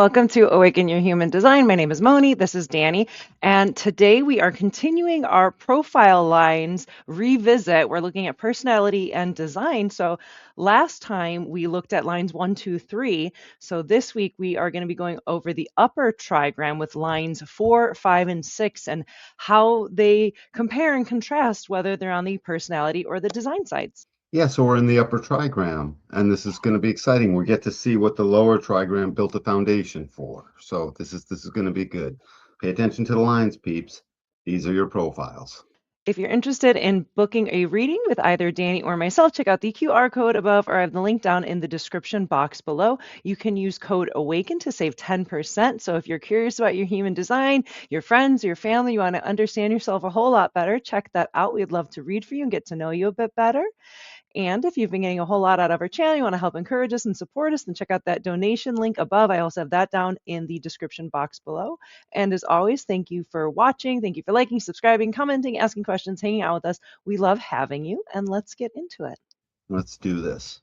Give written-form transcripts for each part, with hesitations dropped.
welcome to Awaken Your Human Design. My name is Moni. This is Danny. And today we are continuing our profile lines revisit. We're looking at personality and design. So last time we looked at lines 1, 2, 3. So this week we are going to be going over the upper trigram with lines 4, 5, and 6 and how they compare and contrast whether they're on the personality or the design sides. Yeah, so we're in the upper trigram, and this is going to be exciting. We get to see what the lower trigram built a foundation for. So this is going to be good. Pay attention to the lines, peeps. These are your profiles. If you're interested in booking a reading with either Danny or myself, check out the QR code above, or I have the link down in the description box below. You can use code AWAKEN to save 10%. So if you're curious about your human design, your friends, your family, you want to understand yourself a whole lot better, check that out. We'd love to read for you and get to know you a bit better. And if you've been getting a whole lot out of our channel, you want to help encourage us and support us, then check out that donation link above. I also have that down in the description box below. And as always, thank you for watching. Thank you for liking, subscribing, commenting, asking questions, hanging out with us. We love having you, and let's get into it. Let's do this.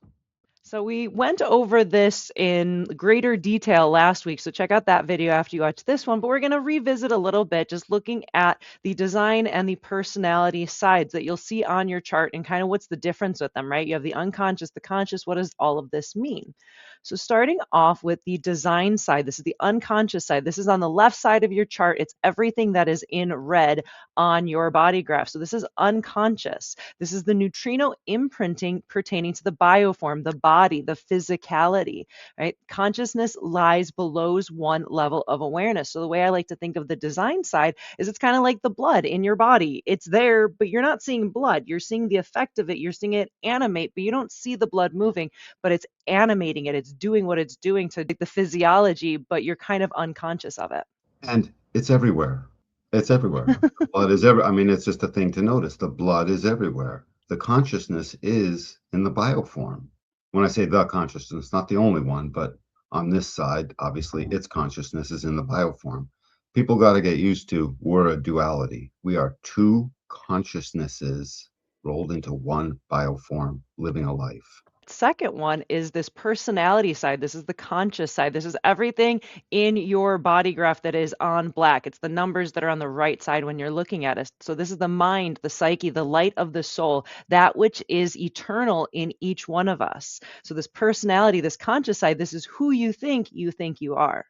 So we went over this in greater detail last week, so check out that video after you watch this one, but we're going to revisit a little bit, just looking at the design and the personality sides that you'll see on your chart and kind of what's the difference with them, right? You have the unconscious, the conscious. What does all of this mean? So starting off with the design side, this is the unconscious side. This is on the left side of your chart. It's everything that is in red on your body graph. So this is unconscious. This is the neutrino imprinting pertaining to the bioform, the body, the physicality, right? Consciousness lies below one level of awareness. So the way I like to think of the design side is it's kind of like the blood in your body. It's there, but you're not seeing blood. You're seeing the effect of it. You're seeing it animate, but you don't see the blood moving, but it's animating it. It's doing what it's doing to the physiology, but you're kind of unconscious of it. And it's everywhere. It's everywhere. The blood is I mean, it's just a thing to notice. The blood is everywhere. The consciousness is in the bioform. When I say the consciousness, not the only one, but on this side, obviously, its consciousness is in the bioform. People got to get used to we're a duality. We are two consciousnesses rolled into one bioform, living a life. Second one is this personality side. This is the conscious side. This is everything in your body graph that is on black. It's the numbers that are on the right side when you're looking at it. So this is the mind, the psyche, the light of the soul, that which is eternal in each one of us. So this personality, this conscious side, this is who you think you are.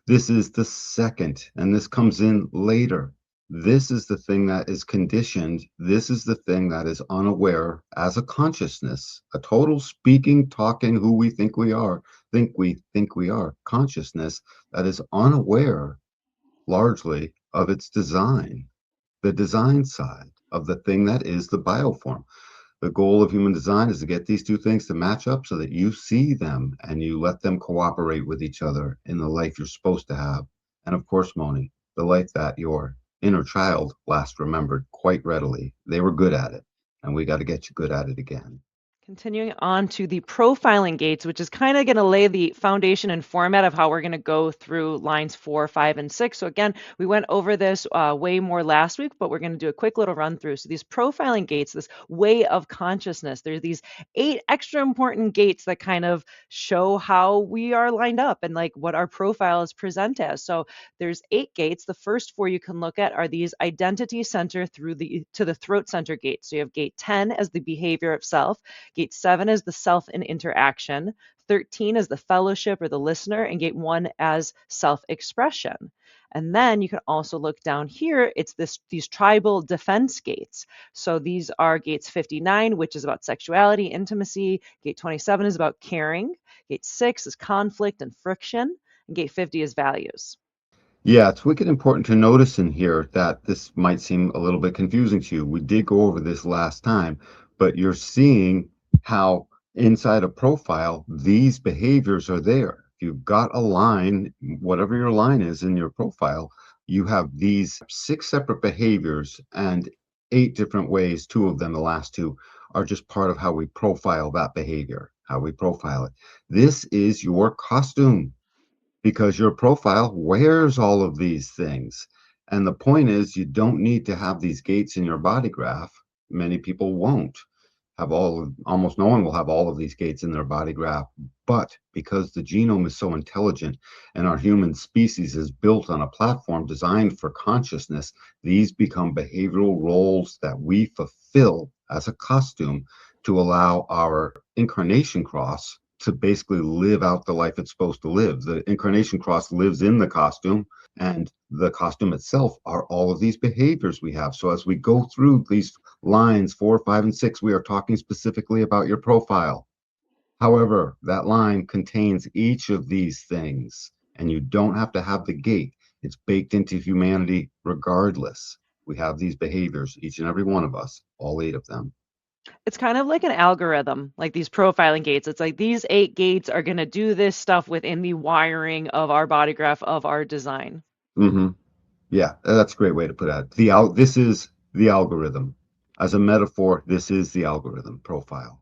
This is the second, and this comes in later. This is the thing that is conditioned. This is the thing that is unaware as a consciousness, a total speaking, talking, who we think we are, consciousness that is unaware largely of its design, the design side of the thing that is the bioform. The goal of human design is to get these two things to match up so that you see them and you let them cooperate with each other in the life you're supposed to have. And of course, Moni, the life that your inner child last remembered quite readily. They were good at it, and we got to get you good at it again. Continuing on to the profiling gates, which is kind of going to lay the foundation and format of how we're going to go through lines 4, 5, and 6. So again, we went over this way more last week, but we're going to do a quick little run through. So these profiling gates, this way of consciousness, there's these 8 extra important gates that kind of show how we are lined up and like what our profile is present as. So there's 8 gates. The first 4 you can look at are these identity center to the throat center gate. So you have gate 10 as the behavior of self. Gate 7 is the self and interaction. 13 is the fellowship or the listener, and gate 1 as self-expression. And then you can also look down here, it's these tribal defense gates. So these are gates 59, which is about sexuality, intimacy. Gate 27 is about caring. Gate 6 is conflict and friction. And gate 50 is values. Yeah, it's wicked important to notice in here that this might seem a little bit confusing to you. We did go over this last time, but you're seeing how inside a profile, these behaviors are there. If you've got a line, whatever your line is in your profile, you have these 6 separate behaviors and 8 different ways. 2 of them, the last 2, are just part of how we profile that behavior, how we profile it. This is your costume because your profile wears all of these things. And the point is, you don't need to have these gates in your body graph. Many people won't. have almost no one will have all of these gates in their body graph. But because the genome is so intelligent and our human species is built on a platform designed for consciousness, these become behavioral roles that we fulfill as a costume to allow our incarnation cross to basically live out the life it's supposed to live. The incarnation cross lives in the costume, and the costume itself are all of these behaviors we have. So as we go through these lines 4, 5, and 6, we are talking specifically about your profile. However, that line contains each of these things, and you don't have to have the gate. It's baked into humanity regardless. We have these behaviors, each and every one of us, all 8 of them. It's kind of like an algorithm, like these profiling gates. It's like these 8 gates are going to do this stuff within the wiring of our body graph of our design. Mm-hmm. Yeah, that's a great way to put it. This is the algorithm. As a metaphor, this is the algorithm profile.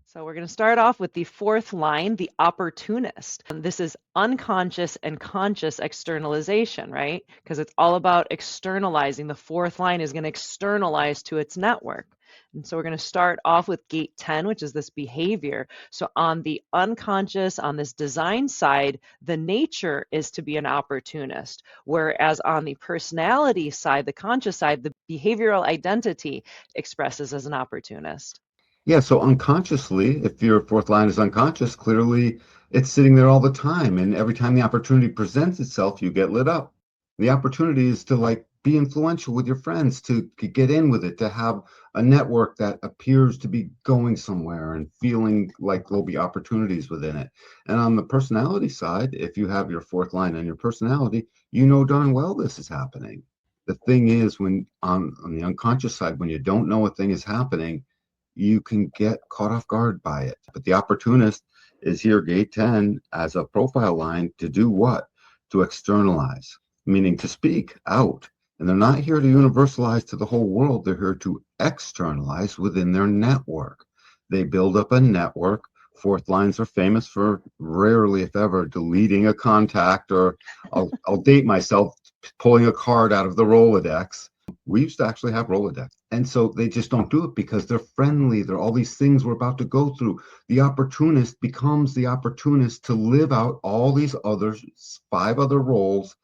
So we're going to start off with the 4th line, the opportunist. And this is unconscious and conscious externalization, right? Because it's all about externalizing. The 4th line is going to externalize to its network. And so we're going to start off with gate 10, which is this behavior. So on the unconscious, on this design side, the nature is to be an opportunist. Whereas on the personality side, the conscious side, the behavioral identity expresses as an opportunist. Yeah, so unconsciously, if your 4th line is unconscious, clearly it's sitting there all the time. And every time the opportunity presents itself, you get lit up. The opportunity is to like be influential with your friends, to get in with it, to have a network that appears to be going somewhere and feeling like there'll be opportunities within it. And on the personality side, if you have your 4th line and your personality, you know darn well this is happening. The thing is, when on the unconscious side, when you don't know a thing is happening, you can get caught off guard by it. But the opportunist is here, gate 10, as a profile line to do what? To externalize, meaning to speak out. And they're not here to universalize to the whole world. They're here to externalize within their network. They build up a network. 4th lines are famous for rarely, if ever, deleting a contact, or I'll date myself, pulling a card out of the Rolodex. We used to actually have Rolodex. And so they just don't do it because they're friendly. They're all these things we're about to go through. The opportunist becomes the opportunist to live out all these others, 5 other roles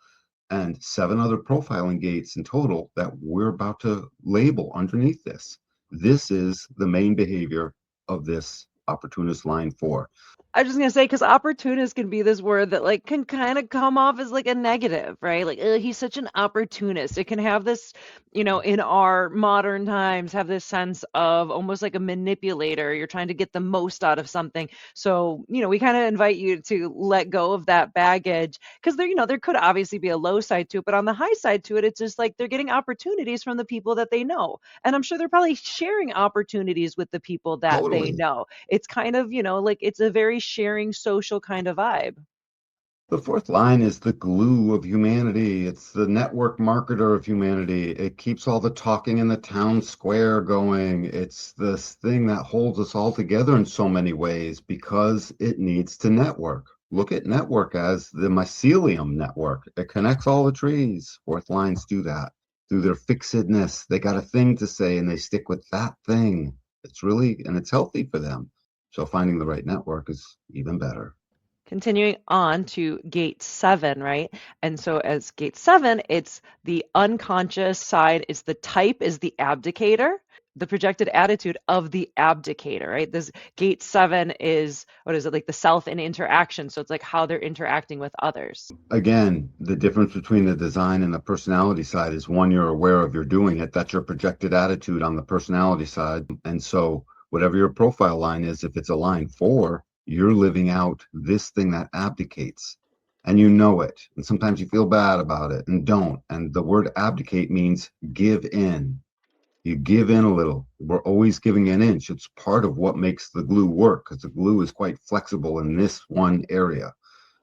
and 7 other profiling gates in total that we're about to label underneath this. This is the main behavior of this opportunist line 4. I was just gonna say, because opportunist can be this word that like can kind of come off as like a negative, right? Like he's such an opportunist. It can have this, in our modern times, have this sense of almost like a manipulator. You're trying to get the most out of something. So, we kind of invite you to let go of that baggage because there could obviously be a low side to it, but on the high side to it, it's just like they're getting opportunities from the people that they know. And I'm sure they're probably sharing opportunities with the people that they Totally. know. It's kind of, like it's a very sharing social kind of vibe. The 4th line is the glue of humanity. It's the network marketer of humanity. It keeps all the talking in the town square going. It's this thing that holds us all together in so many ways because it needs to network. Look at network as the mycelium network. It connects all the trees. 4th lines do that. Through their fixedness, they got a thing to say and they stick with that thing. It's healthy for them. So finding the right network is even better. Continuing on to gate 7, right? And so as gate 7, it's the unconscious side, it's the type is the abdicator, the projected attitude of the abdicator, right? This gate 7 is, what is it, like the self and interaction. So it's like how they're interacting with others. Again, the difference between the design and the personality side is, one, you're aware of you're doing it. That's your projected attitude on the personality side. And so whatever your profile line is, if it's a line 4, you're living out this thing that abdicates, and you know it. And sometimes you feel bad about it and don't. And the word abdicate means give in. You give in a little. We're always giving an inch. It's part of what makes the glue work, because the glue is quite flexible in this one area.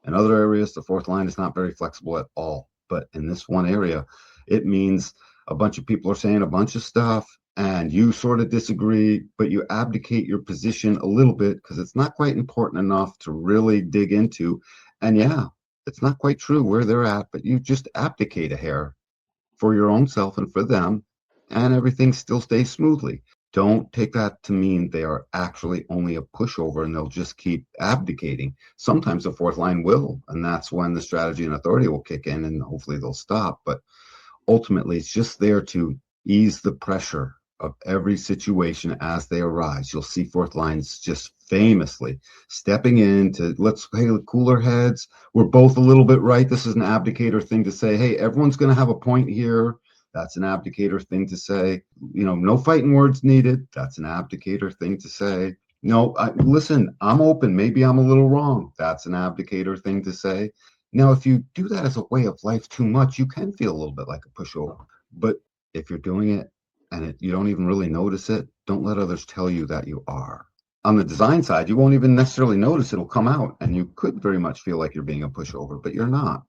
In other areas, the 4th line is not very flexible at all. But in this one area, it means a bunch of people are saying a bunch of stuff and you sort of disagree, but you abdicate your position a little bit because it's not quite important enough to really dig into. And yeah, it's not quite true where they're at, but you just abdicate a hair for your own self and for them, and everything still stays smoothly. Don't take that to mean they are actually only a pushover and they'll just keep abdicating. Sometimes the fourth line will, and that's when the strategy and authority will kick in and hopefully they'll stop. But ultimately, it's just there to ease the pressure of every situation as they arise. You'll see fourth lines just famously stepping in to hey, cooler heads. We're both a little bit right. This is an abdicator thing to say. Hey, everyone's going to have a point here. That's an abdicator thing to say. No fighting words needed. That's an abdicator thing to say. No, listen, I'm open. Maybe I'm a little wrong. That's an abdicator thing to say. Now, if you do that as a way of life too much, you can feel a little bit like a pushover. But if you're doing it and you don't even really notice it, don't let others tell you that you are. On the design side, you won't even necessarily notice it'll come out, and you could very much feel like you're being a pushover, but you're not.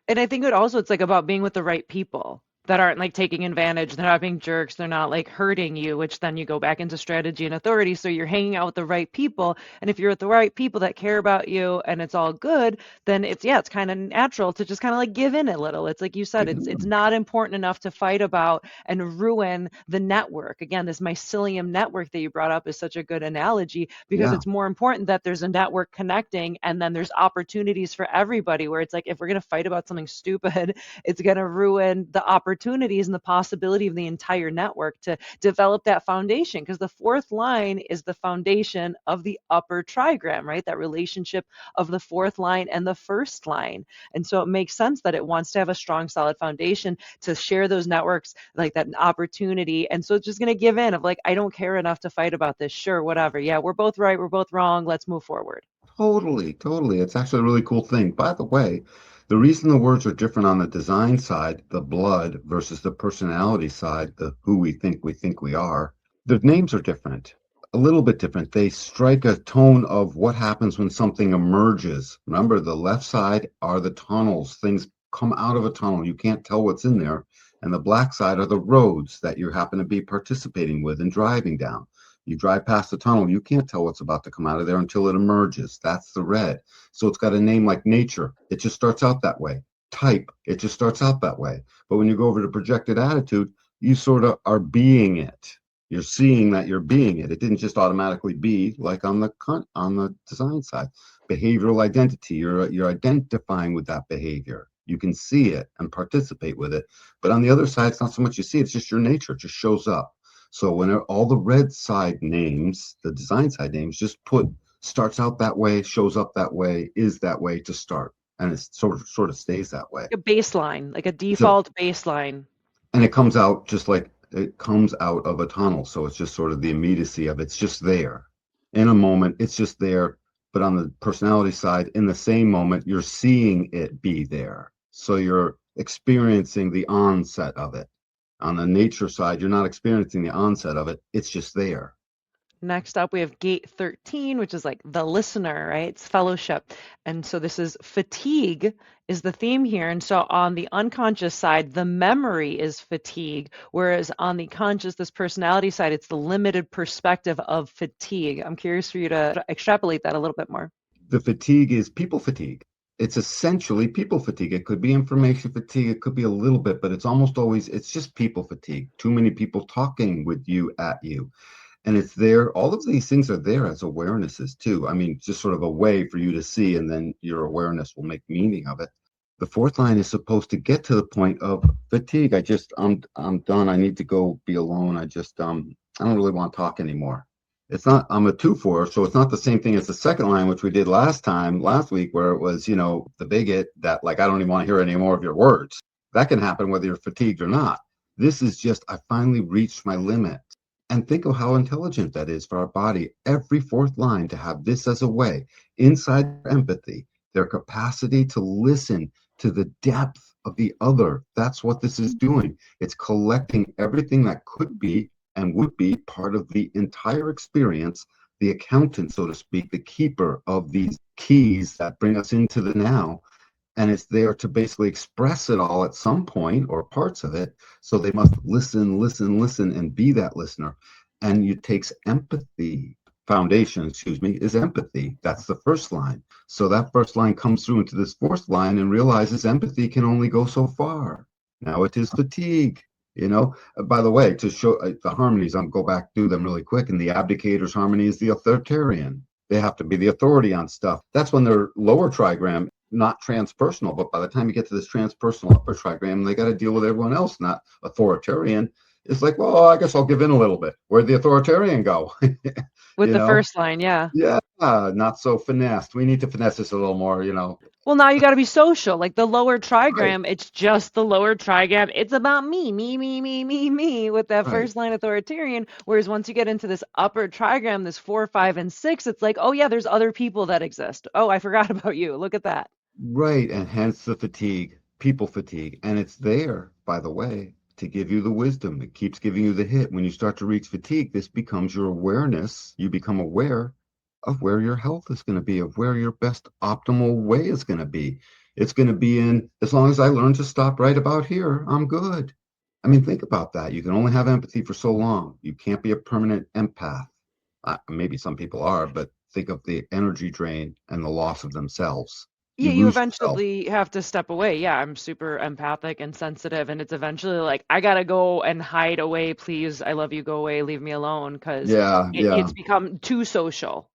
And I think it's like about being with the right people that aren't like taking advantage. They're not being jerks. They're not like hurting you, which then you go back into strategy and authority. So you're hanging out with the right people. And if you're with the right people that care about you and it's all good, then it's kind of natural to just kind of like give in a little. It's like you said, it's not important enough to fight about and ruin the network. Again, this mycelium network that you brought up is such a good analogy because Yeah, it's more important that there's a network connecting and then there's opportunities for everybody where it's like if we're going to fight about something stupid, it's going to ruin the opportunities and the possibility of the entire network to develop that foundation. Because the fourth line is the foundation of the upper trigram, right? That relationship of the fourth line and the first line. And so it makes sense that it wants to have a strong, solid foundation to share those networks, like that opportunity. And so it's just going to give in of like, I don't care enough to fight about this. Sure, whatever. Yeah, we're both right. We're both wrong. Let's move forward. totally, totally. It's actually a really cool thing. By the way, the reason the words are different on the design side, the blood versus the personality side, the who we think we are, the names are different, a little bit different. They strike a tone of what happens when something emerges. Remember, the left side are the tunnels, things come out of a tunnel. You can't tell what's in there. And the black side are the roads that you happen to be participating with and driving down. You drive past the tunnel, you can't tell what's about to come out of there until it emerges. That's the red. So it's got a name like nature. It just starts out that way. Type, it just starts out that way. But when you go over to projected attitude, you sort of are being it. You're seeing that you're being it. It didn't just automatically be like on the design side. Behavioral identity, you're identifying with that behavior. You can see it and participate with it. But on the other side, it's not so much you see, it's just your nature. It just shows up. So when all the red side names, the design side names, just put starts out that way, shows up that way, is that way to start, and it sort of stays that way. A baseline, like a So default baseline. and it comes out just like it comes out of a tunnel. So it's just sort of the immediacy of it's just there in a moment. It's just there. But on the personality side, in the same moment, you're seeing it be there. So you're experiencing the onset of it. On the nature side, you're not experiencing the onset of it. It's just there. Next up, we have gate 13, which is like the listener, right? It's fellowship. And so this is fatigue is the theme here. And so on the unconscious side, the memory is fatigue, whereas on the conscious, this personality side, it's the limited perspective of fatigue. I'm curious for you to extrapolate that a little bit more. The fatigue is people fatigue. It's essentially people fatigue. It could be information fatigue. It could be a little bit, but it's almost always, it's just people fatigue. Too many people talking with you at you. And it's there. All of these things are there as awarenesses too. I mean, just sort of a way for you to see, and then your awareness will make meaning of it. The fourth line is supposed to get to the point of fatigue. I'm done. I need to go be alone. I don't really want to talk anymore. It's not, I'm a 2-4, so it's not the same thing as the second line, which we did last week, where it was, the bigot that like, I don't even want to hear any more of your words. That can happen whether you're fatigued or not. This is just, I finally reached my limit. And think of how intelligent that is for our body. Every fourth line to have this as a way, inside empathy, their capacity to listen to the depth of the other. That's what this is doing. It's collecting everything that could be and would be part of the entire experience, the accountant, so to speak, the keeper of these keys that bring us into the now. And it's there to basically express it all at some point or parts of it. So they must listen, listen, listen, and be that listener. And it takes empathy. Foundation, is empathy. That's the first line. So that first line comes through into this fourth line and realizes empathy can only go so far. Now it is fatigue. By the way, to show the harmonies, I'll go back through them really quick. And the Abdicator's harmony is the authoritarian. They have to be the authority on stuff. That's when they're lower trigram, not transpersonal. But by the time you get to this transpersonal upper trigram, they got to deal with everyone else, not authoritarian. It's like, well, I guess I'll give in a little bit. Where'd the authoritarian go? With the first line, yeah. Yeah, not so finessed. We need to finesse this a little more. Well, now you got to be social. Like the lower Right, trigram, it's just the lower trigram. It's about me, me, me, me, me, me with that right. first line authoritarian. Whereas once you get into this upper trigram, this 4, 5, and 6, it's like, oh, yeah, there's other people that exist. Oh, I forgot about you. Look at that. Right, and hence the fatigue, people fatigue. And it's there, by the way, to give you the wisdom. It keeps giving you the hit. When you start to reach fatigue, this becomes your awareness. You become aware of where your health is going to be, of where your best optimal way is going to be. It's going to be in, as long as I learn to stop right about here, I'm good. I mean, think about that. You can only have empathy for so long. You can't be a permanent empath. Maybe some people are, but think of the energy drain and the loss of themselves. Yeah, You you lose yourself. eventually have to step away. Yeah, I'm super empathic and sensitive, and it's eventually like I gotta go and hide away, please. I love you, go away, leave me alone, because Yeah, yeah. it's become too social.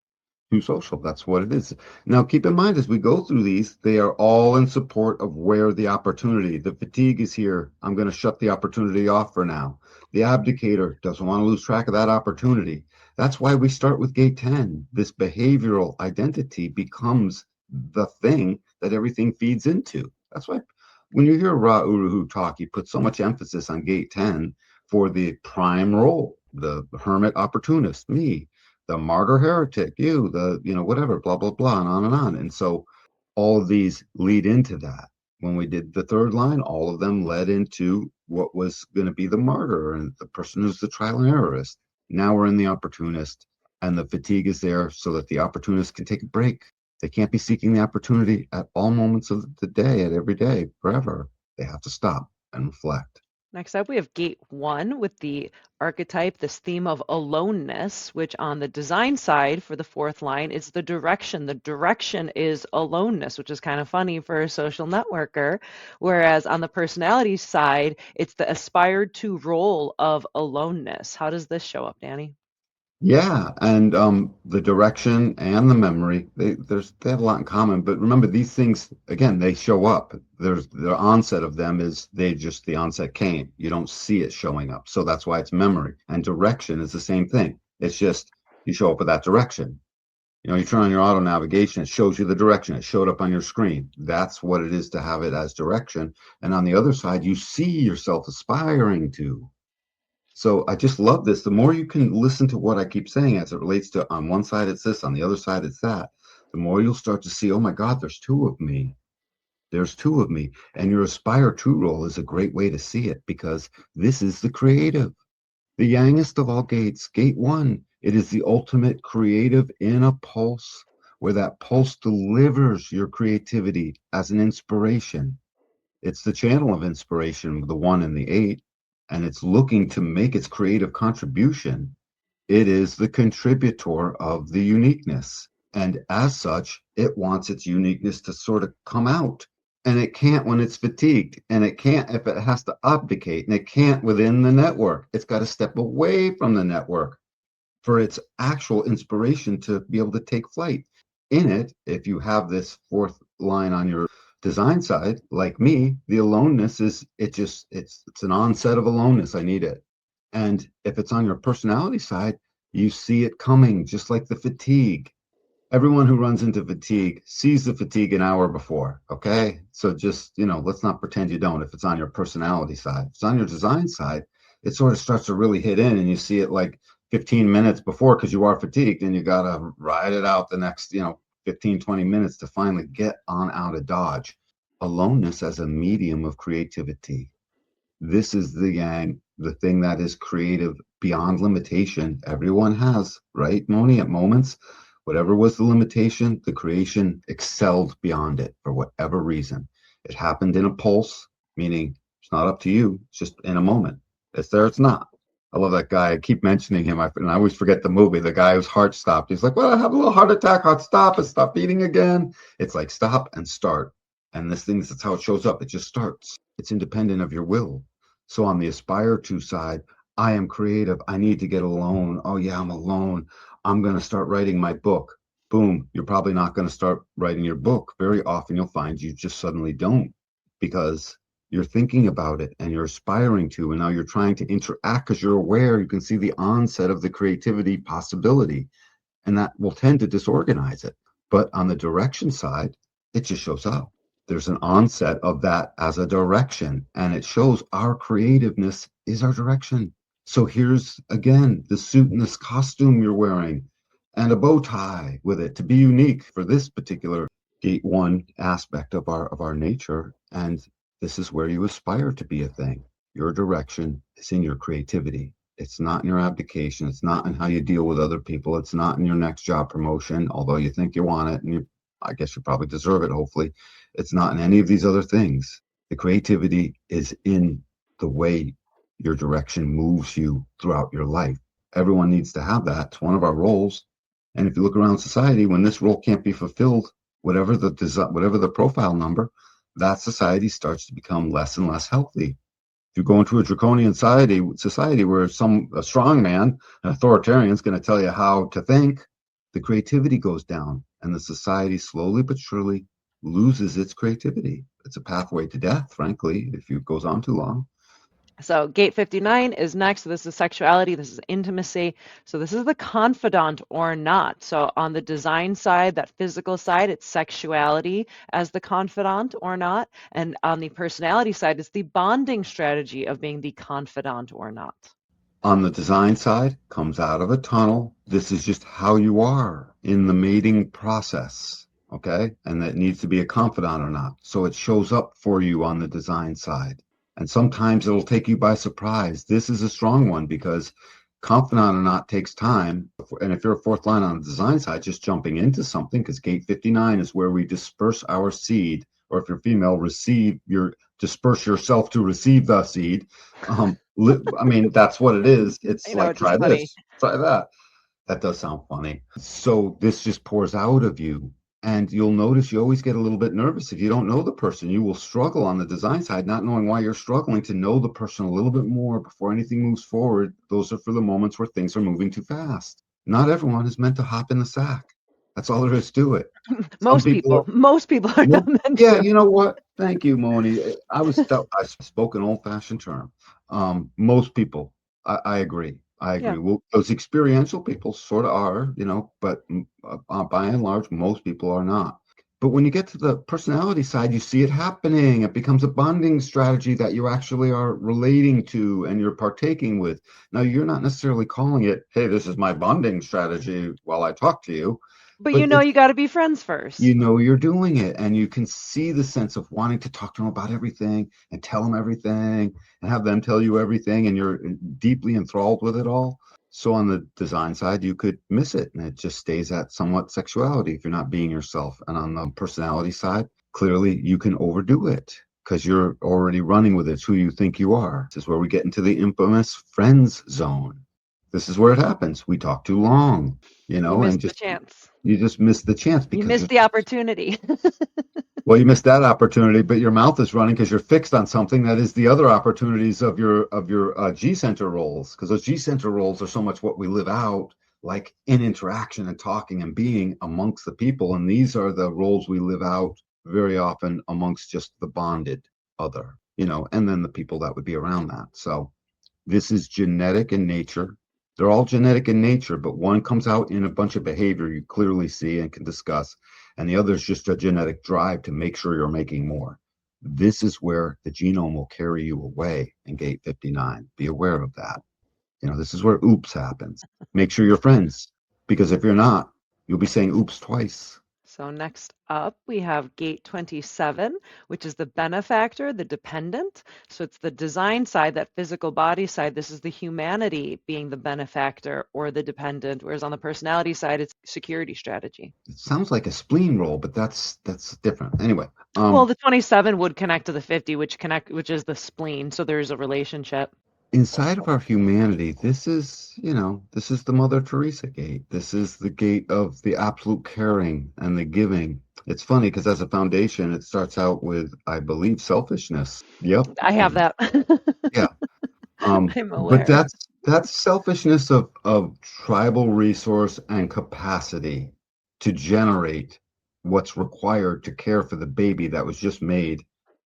Too social. That's what it is. Now, keep in mind as we go through these, they are all in support of where the opportunity, the fatigue is here. I'm going to shut the opportunity off for now. The abdicator doesn't want to lose track of that opportunity. That's why we start with gate 10. This behavioral identity becomes the thing that everything feeds into. That's why when you hear Ra Uruhu talk, he puts so much emphasis on gate 10 for the prime role, the hermit opportunist, me, the martyr heretic, you, whatever, blah, blah, blah, and on and on. And so all of these lead into that. When we did the third line, all of them led into what was going to be the martyr and the person who's the trial and errorist. Now we're in the opportunist, and the fatigue is there so that the opportunist can take a break. They can't be seeking the opportunity at all moments of the day, at every day, forever. They have to stop and reflect. Next up, we have gate 1 with the archetype, this theme of aloneness, which on the design side for the fourth line is the direction. The direction is aloneness, which is kind of funny for a social networker. Whereas on the personality side, it's the aspired to role of aloneness. How does this show up, Danny? Yeah, and the direction and the memory, they have a lot in common. But remember, these things again, they show up. There's the onset of them is the onset came. You don't see it showing up, so that's why it's memory. And direction is the same thing. It's just you show up with that direction. You turn on your auto navigation, it shows you the direction. It showed up on your screen. That's what it is to have it as direction. And on the other side, you see yourself aspiring to. So I just love this. The more you can listen to what I keep saying as it relates to on one side it's this, on the other side it's that, the more you'll start to see, oh my God, there's two of me. There's two of me. And your aspire to role is a great way to see it because this is the creative, the youngest of all gates, gate 1. It is the ultimate creative in a pulse where that pulse delivers your creativity as an inspiration. It's the channel of inspiration, the 1 and the 8, and it's looking to make its creative contribution. It is the contributor of the uniqueness. And as such, it wants its uniqueness to sort of come out. And it can't when it's fatigued. And it can't if it has to abdicate. And it can't within the network. It's got to step away from the network for its actual inspiration to be able to take flight. In it, if you have this fourth line on your design side, like me, the aloneness is it's an onset of aloneness. I need it. And if it's on your personality side, you see it coming, just like the fatigue. Everyone who runs into fatigue sees the fatigue an hour before. Okay. So just, let's not pretend you don't if it's on your personality side. If it's on your design side, it sort of starts to really hit in and you see it like 15 minutes before because you are fatigued and you got to ride it out the next, 15, 20 minutes to finally get on out of Dodge. Aloneness as a medium of creativity. This is the yang, the thing that is creative beyond limitation. Everyone has, right, Moni, at moments, whatever was the limitation, the creation excelled beyond it for whatever reason. It happened in a pulse, meaning it's not up to you, it's just in a moment. It's there, it's not. I love that guy. I keep mentioning him, and I always forget the movie. The guy whose heart stopped. He's like, well, I have a little heart attack. Heart stop. It stopped beating again. It's like stop and start. And this thing, that's how it shows up. It just starts. It's independent of your will. So on the aspire to side, I am creative. I need to get alone. Oh yeah, I'm alone. I'm going to start writing my book. Boom. You're probably not going to start writing your book. Very often you'll find you just suddenly don't, because you're thinking about it and you're aspiring to, and now you're trying to interact because you're aware. You can see the onset of the creativity possibility, and that will tend to disorganize it. But on the direction side, it just shows up. There's an onset of that as a direction, and it shows our creativeness is our direction. So here's again the suit and this costume you're wearing, and a bow tie with it to be unique for this particular gate one aspect of our nature. And this is where you aspire to be a thing. Your direction is in your creativity. It's not in your abdication. It's not in how you deal with other people. It's not in your next job promotion, although you think you want it, and I guess you probably deserve it, hopefully. It's not in any of these other things. The creativity is in the way your direction moves you throughout your life. Everyone needs to have that. It's one of our roles. And if you look around society, when this role can't be fulfilled, whatever the profile number, that society starts to become less and less healthy. If you go into a draconian society where a strong man, an authoritarian, is going to tell you how to think, the creativity goes down, and the society slowly but surely loses its creativity. It's a pathway to death, frankly, if it goes on too long. So gate 59 is next. So this is sexuality. This is intimacy. So this is the confidant or not. So on the design side, that physical side, it's sexuality as the confidant or not. And on the personality side, it's the bonding strategy of being the confidant or not. On the design side, comes out of a tunnel. This is just how you are in the mating process, okay? And that needs to be a confidant or not. So it shows up for you on the design side. And sometimes it'll take you by surprise. This is a strong one because confidant or not takes time. And if you're a fourth line on the design side, just jumping into something, because gate 59 is where we disperse our seed, or if you're female, disperse yourself to receive the seed. I mean, that's what it is. It's like, It's just try funny. this, try that. That does sound funny. So this just pours out of you. And you'll notice you always get a little bit nervous if you don't know the person. You will struggle on the design side, not knowing why you're struggling, to know the person a little bit more before anything moves forward. Those are for the moments where things are moving too fast. Not everyone is meant to hop in the sack. That's all there is to it. Some Most people are. people, most people are not meant Yeah, to. you know what? Thank you, Moni. I spoke an old-fashioned term. Most people, I agree. I Yeah. agree. Well, those experiential people sort of are, but by and large, most people are not. But when you get to the personality side, you see it happening. It becomes a bonding strategy that you actually are relating to and you're partaking with. Now, you're not necessarily calling it, hey, this is my bonding strategy while I talk to you, But but you got to be friends first. you're doing it, and you can see the sense of wanting to talk to them about everything and tell them everything and have them tell you everything, and you're deeply enthralled with it all. So on the design side, you could miss it, and it just stays at somewhat sexuality if you're not being yourself. And on the personality side, clearly you can overdo it because you're already running with it. It's who you think you are. This is where we get into the infamous friends zone. This is where it happens. We talk too long, You and missed the just chance. you just miss the chance You because missed there's. the opportunity. Well, you missed that opportunity, but your mouth is running because you're fixed on something that is the other opportunities of your G center roles. Because those G center roles are so much what we live out, like in interaction and talking and being amongst the people. And these are the roles we live out very often amongst just the bonded other, and then the people that would be around that. So this is genetic in nature. They're all genetic in nature, but one comes out in a bunch of behavior you clearly see and can discuss, and the other is just a genetic drive to make sure you're making more. This is where the genome will carry you away in gate 59. Be aware of that. This is where oops happens. Make sure you're friends, because if you're not, you'll be saying oops twice. So next up, we have gate 27, which is the benefactor, the dependent. So it's the design side, that physical body side. This is the humanity being the benefactor or the dependent, whereas on the personality side, it's security strategy. It sounds like a spleen roll, but that's different. Anyway, Well, the 27 would connect to the 50, which is the spleen. So there's a relationship. inside of our humanity, this is the Mother Teresa gate. This is the gate of the absolute caring and the giving. It's funny because as a foundation, it starts out with, I believe, selfishness. Yep. I have that. Yeah. I'm But aware. that's selfishness of tribal resource and capacity to generate what's required to care for the baby that was just made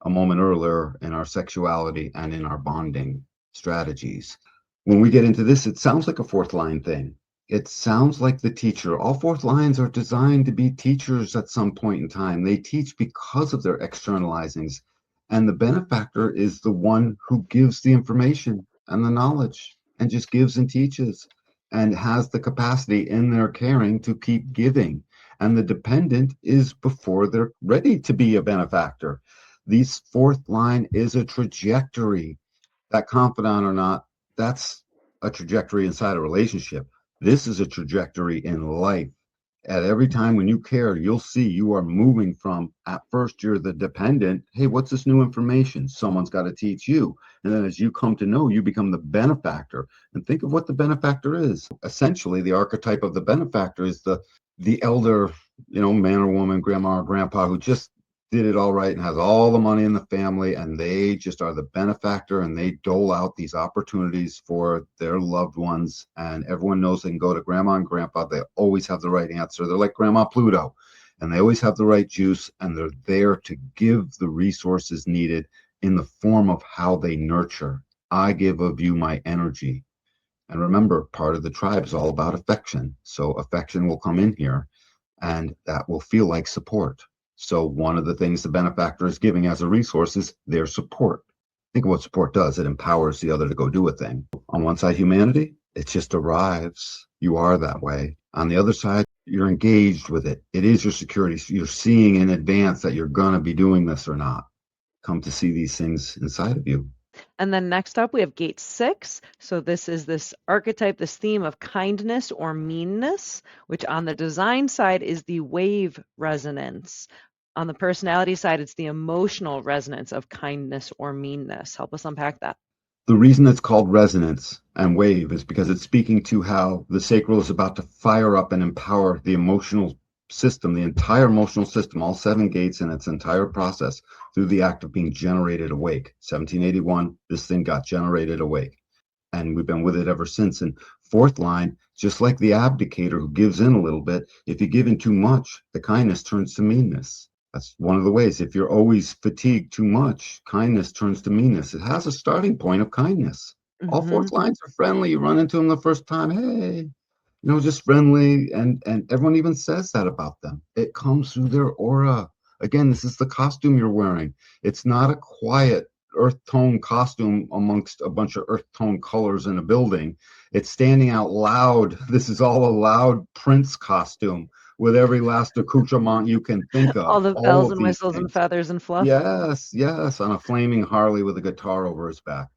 a moment earlier in our sexuality and in our bonding strategies. When we get into this, it sounds like a fourth line thing. It sounds like the teacher. All fourth lines are designed to be teachers at some point in time. They teach because of their externalizings. And the benefactor is the one who gives the information and the knowledge and just gives and teaches and has the capacity in their caring to keep giving. And the dependent is before they're ready to be a benefactor. These fourth line is a trajectory. That confidant or not, that's a trajectory inside a relationship. This is a trajectory in life. At every time when you care, you'll see you are moving from, at first you're the dependent. Hey, what's this new information? Someone's got to teach you. And then as you come to know, you become the benefactor. And think of what the benefactor is. Essentially, the archetype of the benefactor is the elder, man or woman, grandma or grandpa who just did it all right and has all the money in the family, and they just are the benefactor, and they dole out these opportunities for their loved ones, and everyone knows they can go to grandma and grandpa. They always have the right answer. They're like Grandma Pluto, and they always have the right juice, and they're there to give the resources needed in the form of how they nurture. I give of you my energy. And remember, part of the tribe is all about affection. So affection will come in here, and that will feel like support. So one of the things the benefactor is giving as a resource is their support. Think of what support does. It empowers the other to go do a thing. On one side, humanity, it just arrives. You are that way. On the other side, you're engaged with it. It is your security. You're seeing in advance that you're going to be doing this or not. Come to see these things inside of you. And then next up, we have gate 6. So this is this archetype, this theme of kindness or meanness, which on the design side is the wave resonance. On the personality side, it's the emotional resonance of kindness or meanness. Help us unpack that. The reason it's called resonance and wave is because it's speaking to how the sacral is about to fire up and empower the emotional system, the entire emotional system, all 7 gates in its entire process through the act of being generated awake. 1781, this thing got generated awake. And we've been with it ever since. And fourth line, just like the abdicator who gives in a little bit, if you give in too much, the kindness turns to meanness. That's one of the ways. If you're always fatigued too much, kindness turns to meanness. It has a starting point of kindness. All Mm-hmm. fourth lines are friendly. You run into them the first time, hey, just friendly. And everyone even says that about them. It comes through their aura. Again, this is the costume you're wearing. It's not a quiet earth tone costume amongst a bunch of earth tone colors in a building. It's standing out loud. This is all a loud Prince costume with every last accoutrement you can think All of. the All bells of and these whistles and things. feathers and fluff. Yes, yes, on a flaming Harley with a guitar over his back.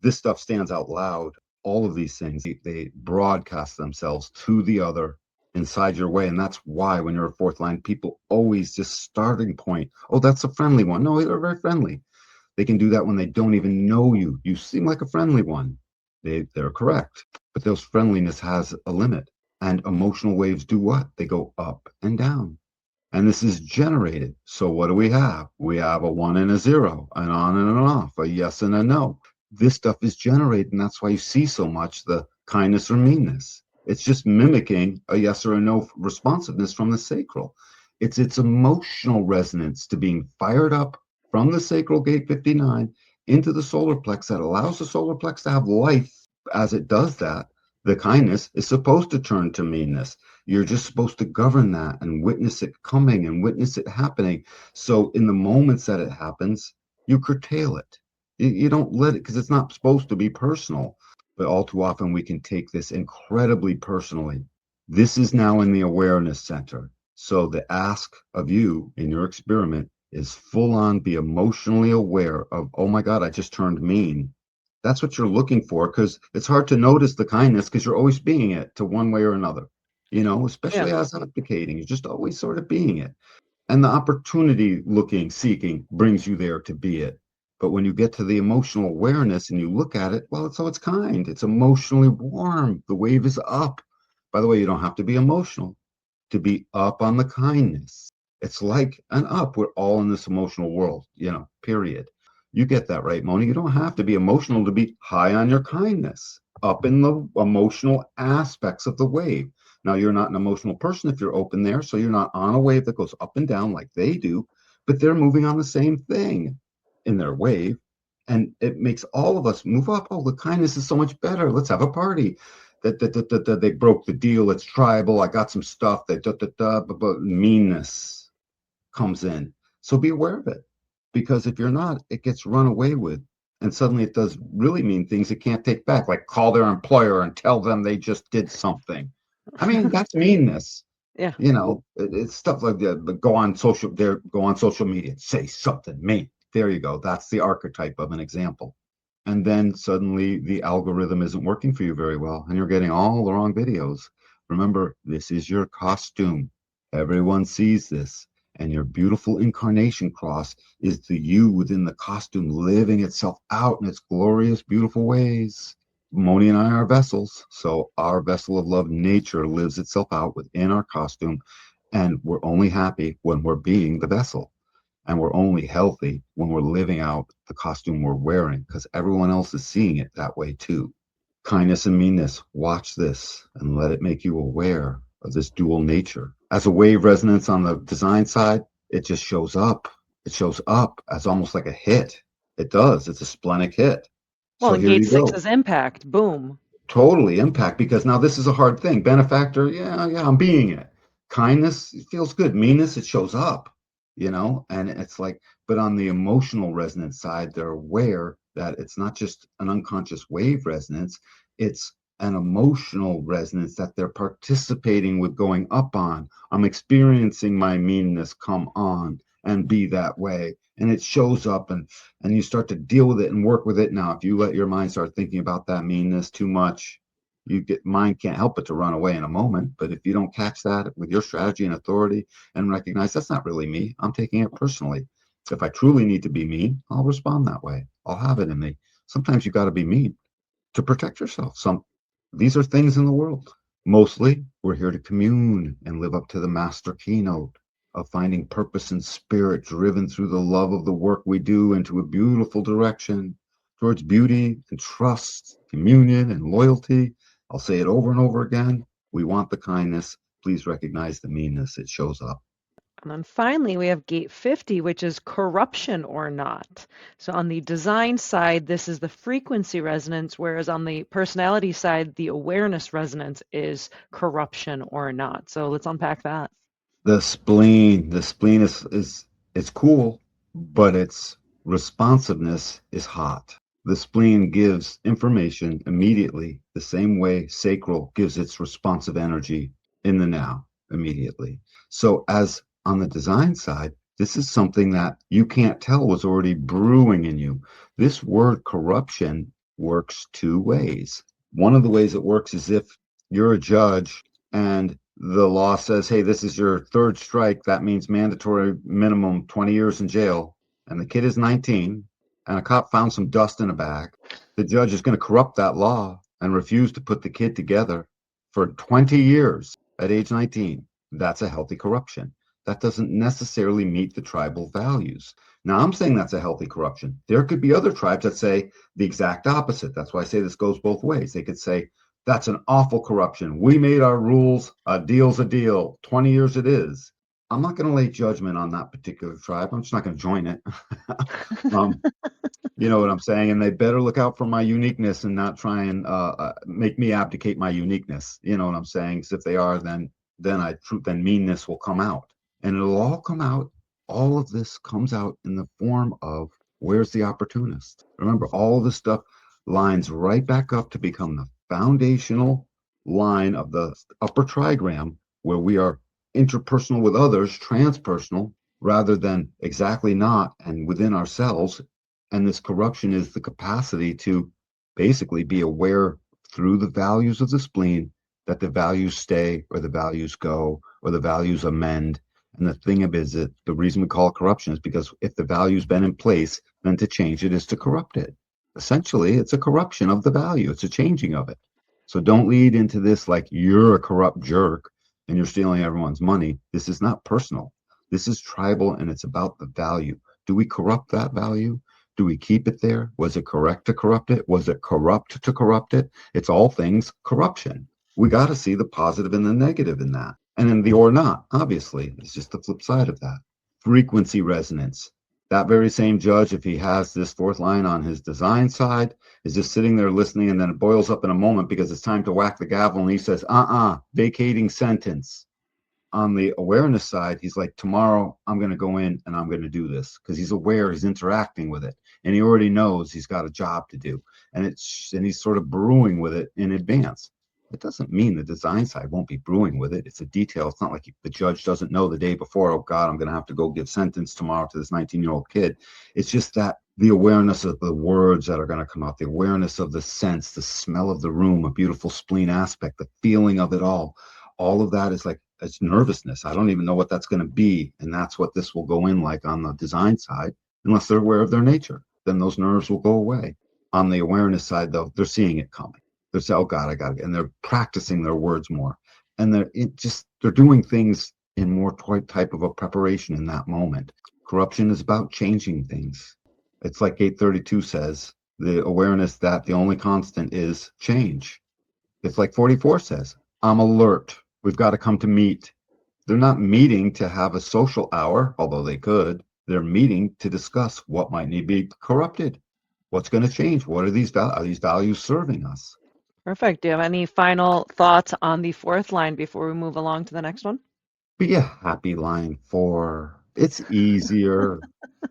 This stuff stands out loud. All of these things, they broadcast themselves to the other inside your way. And that's why when you're a fourth line, people always just starting point. Oh, that's a friendly one. No, they're very friendly. They can do that when they don't even know you. You seem like a friendly one. They're correct. But those friendliness has a limit. And emotional waves do what? They go up and down. And this is generated. So what do we have? We have a 1 and a 0, an on and an off, a yes and a no. This stuff is generated, and that's why you see so much the kindness or meanness. It's just mimicking a yes or a no responsiveness from the sacral. It's its emotional resonance to being fired up from the sacral gate 59 into the solar plex that allows the solar plex to have life. As it does that, the kindness is supposed to turn to meanness. You're just supposed to govern that and witness it coming and witness it happening. So in the moments that it happens, you curtail it. You don't let it, because it's not supposed to be personal. But all too often we can take this incredibly personally. This is now in the awareness center. So the ask of you in your experiment is full on be emotionally aware of, oh my God, I just turned mean. That's what you're looking for, because it's hard to notice the kindness because you're always being it to one way or another, Yeah. especially as abdicating. You're just always sort of being it. And the opportunity looking, seeking brings you there to be it. But when you get to the emotional awareness and you look at it, well, it's kind. It's emotionally warm. The wave is up. By the way, you don't have to be emotional to be up on the kindness. It's like an up. We're all in this emotional world, period. You get that right, Moni. You don't have to be emotional to be high on your kindness, up in the emotional aspects of the wave. Now, you're not an emotional person if you're open there, so you're not on a wave that goes up and down like they do, but they're moving on the same thing in their wave. And it makes all of us move up. Oh, the kindness is so much better. Let's have a party. That they broke the deal. It's tribal. I got some stuff. But meanness comes in. So be aware of it, because if you're not, it gets run away with, and suddenly it does really mean things it can't take back, like call their employer and tell them they just did something. I mean, that's meanness. Yeah. It's stuff like that. But go on social media, say something mean. There you go. That's the archetype of an example. And then suddenly the algorithm isn't working for you very well, and you're getting all the wrong videos. Remember, this is your costume. Everyone sees this. And your beautiful incarnation cross is the you within the costume living itself out in its glorious, beautiful ways. Moni and I are vessels, so our vessel of love nature lives itself out within our costume, and we're only happy when we're being the vessel, and we're only healthy when we're living out the costume we're wearing, because everyone else is seeing it that way too. Kindness and meanness, watch this and let it make you aware of this dual nature. As a wave resonance on the design side, it just shows up. It shows up as almost like a hit. It does. It's a splenic hit. Well, So and here gate you six go. is impact. Boom. Totally impact, because now this is a hard thing. Benefactor, yeah, I'm being it. Kindness, it feels good. Meanness, it shows up, and it's like, but on the emotional resonance side, they're aware that it's not just an unconscious wave resonance, it's an emotional resonance that they're participating with going up on. I'm experiencing my meanness come on and be that way. And it shows up, and you start to deal with it and work with it. Now, if you let your mind start thinking about that meanness too much, mind can't help but to run away in a moment. But if you don't catch that with your strategy and authority and recognize that's not really me, I'm taking it personally. If I truly need to be mean, I'll respond that way. I'll have it in me. Sometimes you got to be mean to protect yourself. These are things in the world. Mostly, we're here to commune and live up to the master keynote of finding purpose and spirit driven through the love of the work we do into a beautiful direction towards beauty and trust, communion and loyalty. I'll say it over and over again. We want the kindness. Please recognize the meanness. It shows up. And then finally, we have gate 50, which is corruption or not. So on the design side, this is the frequency resonance, whereas on the personality side, the awareness resonance is corruption or not. So let's unpack that. The spleen is it's cool, but its responsiveness is hot. The spleen gives information immediately, the same way sacral gives its responsive energy in the now immediately. So, as on the design side, this is something that you can't tell was already brewing in you. This word corruption works two ways. One of the ways it works is if you're a judge and the law says, hey, this is your third strike. That means mandatory minimum 20 years in jail. And the kid is 19, and a cop found some dust in a bag. The judge is going to corrupt that law and refuse to put the kid together for 20 years at age 19. That's a healthy corruption. That doesn't necessarily meet the tribal values. Now, I'm saying that's a healthy corruption. There could be other tribes that say the exact opposite. That's why I say this goes both ways. They could say, that's an awful corruption. We made our rules. A deal's a deal. 20 years it is. I'm not going to lay judgment on that particular tribe. I'm just not going to join it. um, you know what I'm saying? And they better look out for my uniqueness and not try and make me abdicate my uniqueness. You know what I'm saying? Because if they are, then meanness will come out, and it'll all come out. All of this comes out in the form of, where's the opportunist? Remember, all of this stuff lines right back up to become the foundational line of the upper trigram, where we are interpersonal with others, transpersonal, rather than exactly not and within ourselves. And this corruption is the capacity to basically be aware through the values of the spleen that the values stay or the values go or the values amend. And the thing of it is that the reason we call it corruption is because if the value's been in place, then to change it is to corrupt it. Essentially, it's a corruption of the value. It's a changing of it. So don't lead into this like you're a corrupt jerk and you're stealing everyone's money. This is not personal. This is tribal, and it's about the value. Do we corrupt that value? Do we keep it there? Was it correct to corrupt it? Was it corrupt to corrupt it? It's all things corruption. We got to see the positive and the negative in that. And then the or not, obviously, is just the flip side of that. Frequency resonance. That very same judge, if he has this fourth line on his design side, is just sitting there listening, and then it boils up in a moment because it's time to whack the gavel, and he says, vacating sentence. On the awareness side, he's like, tomorrow I'm going to go in and I'm going to do this, because he's aware, he's interacting with it, and he already knows he's got a job to do, and he's sort of brewing with it in advance. It doesn't mean the design side won't be brewing with it. It's a detail. It's not like the judge doesn't know the day before, oh God, I'm going to have to go give sentence tomorrow to this 19-year-old kid. It's just that the awareness of the words that are going to come out, the awareness of the sense, the smell of the room, a beautiful spleen aspect, the feeling of it all of that is like, it's nervousness. I don't even know what that's going to be. And that's what this will go in like on the design side, unless they're aware of their nature. Then those nerves will go away. On the awareness side, though, they're seeing it coming. They're saying, oh God, I got it. And they're practicing their words more. And they're doing things in more type of a preparation in that moment. Corruption is about changing things. It's like 832 says, the awareness that the only constant is change. It's like 44 says, I'm alert. We've got to come to meet. They're not meeting to have a social hour, although they could. They're meeting to discuss what might need to be corrupted. What's going to change? What are these values serving us? Perfect. Do you have any final thoughts on the fourth line before we move along to the next one? Be a happy line 4. It's easier.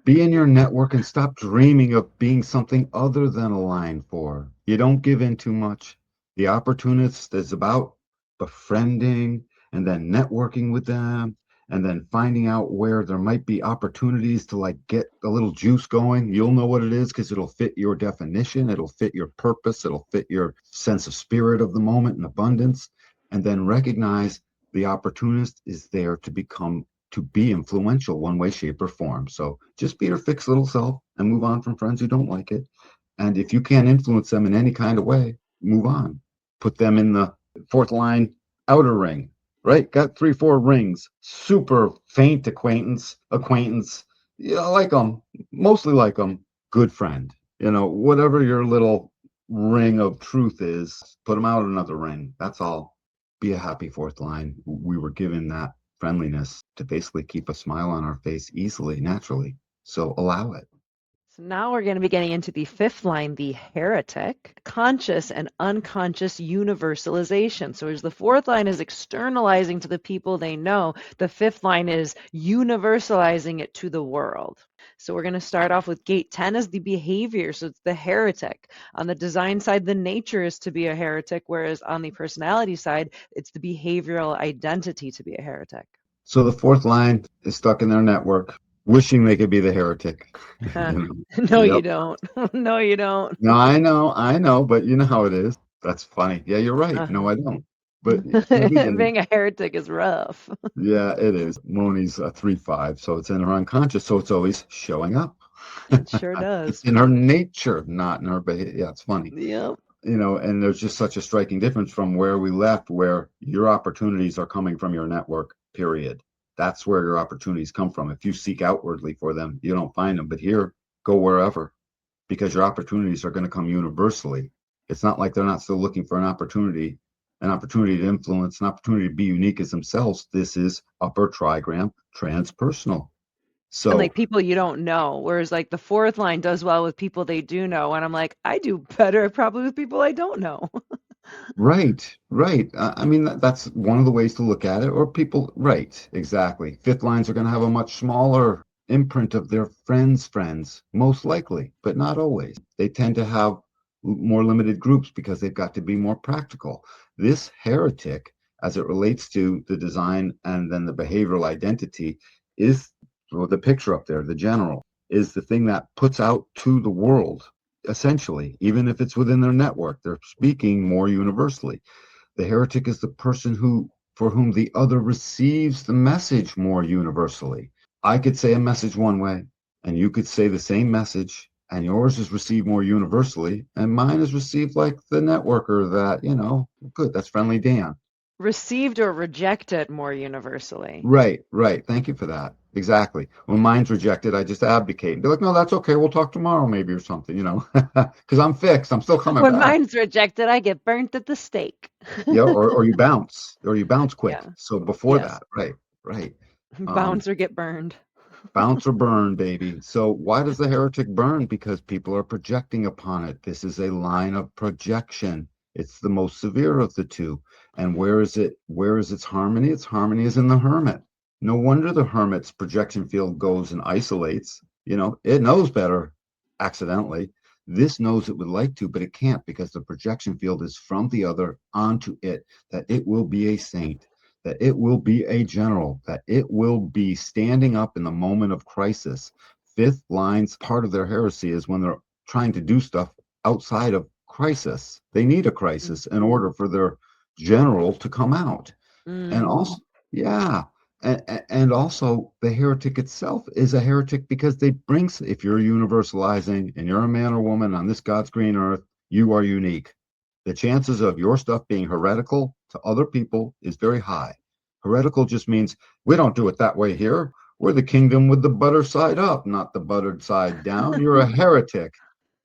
Be in your network and stop dreaming of being something other than a line 4. You don't give in too much. The opportunist is about befriending and then networking with them, and then finding out where there might be opportunities to like get a little juice going. You'll know what it is because it'll fit your definition, it'll fit your purpose, it'll fit your sense of spirit of the moment and abundance. And then recognize the opportunist is there to be influential one way, shape, or form. So just be your fixed little self and move on from friends who don't like it. And if you can't influence them in any kind of way, move on. Put them in the fourth line outer ring, right? Got 3-4 rings, super faint acquaintance, like them, mostly like them, good friend, whatever your little ring of truth is, put them out another ring. That's all. Be a happy fourth line. We were given that friendliness to basically keep a smile on our face easily, naturally. So allow it. So now we're going to be getting into the fifth line, the heretic, conscious and unconscious universalization. So as the fourth line is externalizing to the people they know, the fifth line is universalizing it to the world. So we're going to start off with gate 10 as the behavior. So it's the heretic. On the design side, the nature is to be a heretic, whereas on the personality side, it's the behavioral identity to be a heretic. So the fourth line is stuck in their network, wishing they could be the heretic. No, you don't. No, you don't. No, I know, but you know how it is. That's funny. Yeah, you're right. No, I don't. But being a heretic is rough. Yeah, it is. Moni's a 3-5, so it's in her unconscious, so it's always showing up. It sure does. It's in her nature, not in her behavior. Yeah, it's funny. Yep. And there's just such a striking difference from where we left, where your opportunities are coming from your network, period. That's where your opportunities come from. If you seek outwardly for them, you don't find them. But here, go wherever, because your opportunities are going to come universally. It's not like they're not still looking for an opportunity to influence, an opportunity to be unique as themselves. This is upper trigram transpersonal. So, and like people you don't know, whereas like the fourth line does well with people they do know. And I'm like, I do better probably with people I don't know. Right. I mean, that's one of the ways to look at it. Or people, right, exactly. Fifth lines are going to have a much smaller imprint of their friends, most likely, but not always. They tend to have more limited groups because they've got to be more practical. This heretic, as it relates to the design and then the behavioral identity, is the picture up there, the general, is the thing that puts out to the world. Essentially, even if it's within their network, they're speaking more universally. The heretic is the person for whom the other receives the message more universally. I could say a message one way, and you could say the same message, and yours is received more universally, and mine is received like the networker that, good, that's friendly Dan. Received or rejected more universally. Right, right. Thank you for that. Exactly. When mine's rejected, I just abdicate. They're like, no, that's okay. We'll talk tomorrow, maybe, or something, because I'm fixed. I'm still coming When back. mine's rejected, I get burnt at the stake. Yeah, or you bounce quick. Yeah. So before Yes. that, right, right. Um, Bounce or get burned. Bounce or burn, baby. So why does the heretic burn? Because people are projecting upon it. This is a line of projection. It's the most severe of the two. And where is it? Where is its harmony? Its harmony is in the hermit. No wonder the hermit's projection field goes and isolates. It knows better accidentally. This knows it would like to, but it can't because the projection field is from the other onto it, that it will be a saint, that it will be a general, that it will be standing up in the moment of crisis. Fifth line's part of their heresy is when they're trying to do stuff outside of crisis. They need a crisis in order for their general to come out. And Mm. also, yeah. And also, the heretic itself is a heretic because they bring, if you're universalizing and you're a man or woman on this God's green earth, you are unique. The chances of your stuff being heretical to other people is very high. Heretical just means we don't do it that way here. We're the kingdom with the butter side up, not the buttered side down. You're a heretic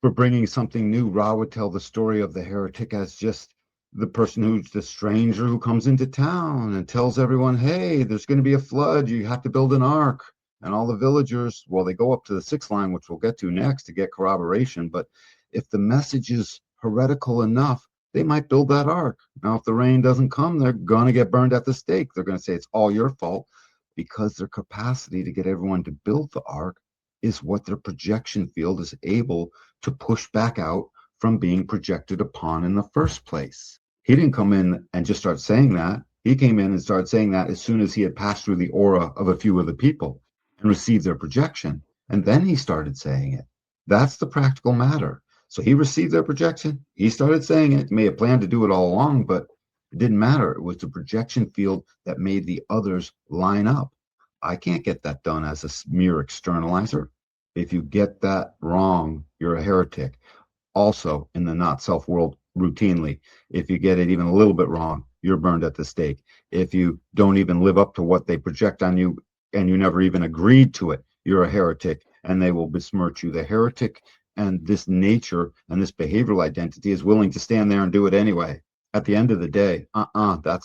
for bringing something new. Ra would tell the story of the heretic as just the person who's the stranger who comes into town and tells everyone, hey, there's going to be a flood. You have to build an ark. And all the villagers, well, they go up to the sixth line, which we'll get to next to get corroboration. But if the message is heretical enough, they might build that ark. Now, if the rain doesn't come, they're going to get burned at the stake. They're going to say it's all your fault because their capacity to get everyone to build the ark is what their projection field is able to push back out from being projected upon in the first place. He didn't come in and just start saying that. He came in and started saying that as soon as he had passed through the aura of a few of the people and received their projection. And then he started saying it. That's the practical matter. So he received their projection. He started saying it. He may have planned to do it all along, but it didn't matter. It was the projection field that made the others line up. I can't get that done as a mere externalizer. If you get that wrong, you're a heretic. Also, in the not self world, routinely, if you get it even a little bit wrong, you're burned at the stake. If you don't even live up to what they project on you and you never even agreed to it, you're a heretic and they will besmirch you. The heretic and this nature and this behavioral identity is willing to stand there and do it anyway. At the end of the day,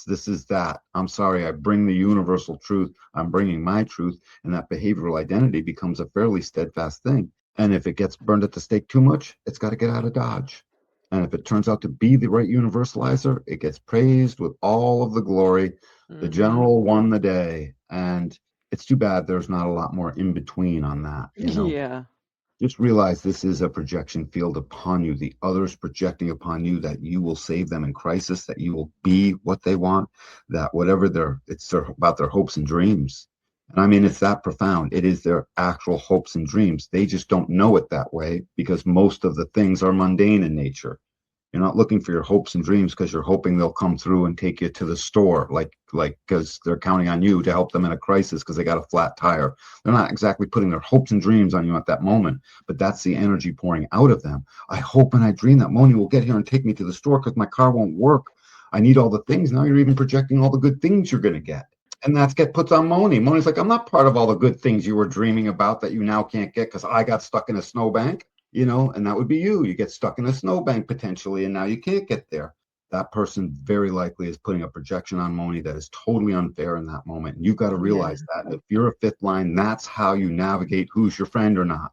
this is that. I'm sorry, I bring the universal truth. I'm bringing my truth, and that behavioral identity becomes a fairly steadfast thing. And if it gets burned at the stake too much, it's got to get out of Dodge. And if it turns out to be the right universalizer, it gets praised with all of the glory. The Mm-hmm. general won the day. And it's too bad there's not a lot more in between on that. Yeah. Just realize this is a projection field upon you. The others projecting upon you that you will save them in crisis, that you will be what they want, that whatever it's about their hopes and dreams. And I mean, it's that profound. It is their actual hopes and dreams. They just don't know it that way because most of the things are mundane in nature. You're not looking for your hopes and dreams because you're hoping they'll come through and take you to the store, like because they're counting on you to help them in a crisis because they got a flat tire. They're not exactly putting their hopes and dreams on you at that moment, but that's the energy pouring out of them. I hope and I dream that Moni will get here and take me to the store because my car won't work. I need all the things. Now you're even projecting all the good things you're going to get. And that's get puts on Moni. Moni's like, I'm not part of all the good things you were dreaming about that you now can't get because I got stuck in a snowbank, and that would be you. You get stuck in a snowbank potentially, and now you can't get there. That person very likely is putting a projection on Moni that is totally unfair in that moment. And you've got to Yeah. realize that. If you're a fifth line, that's how you navigate who's your friend or not.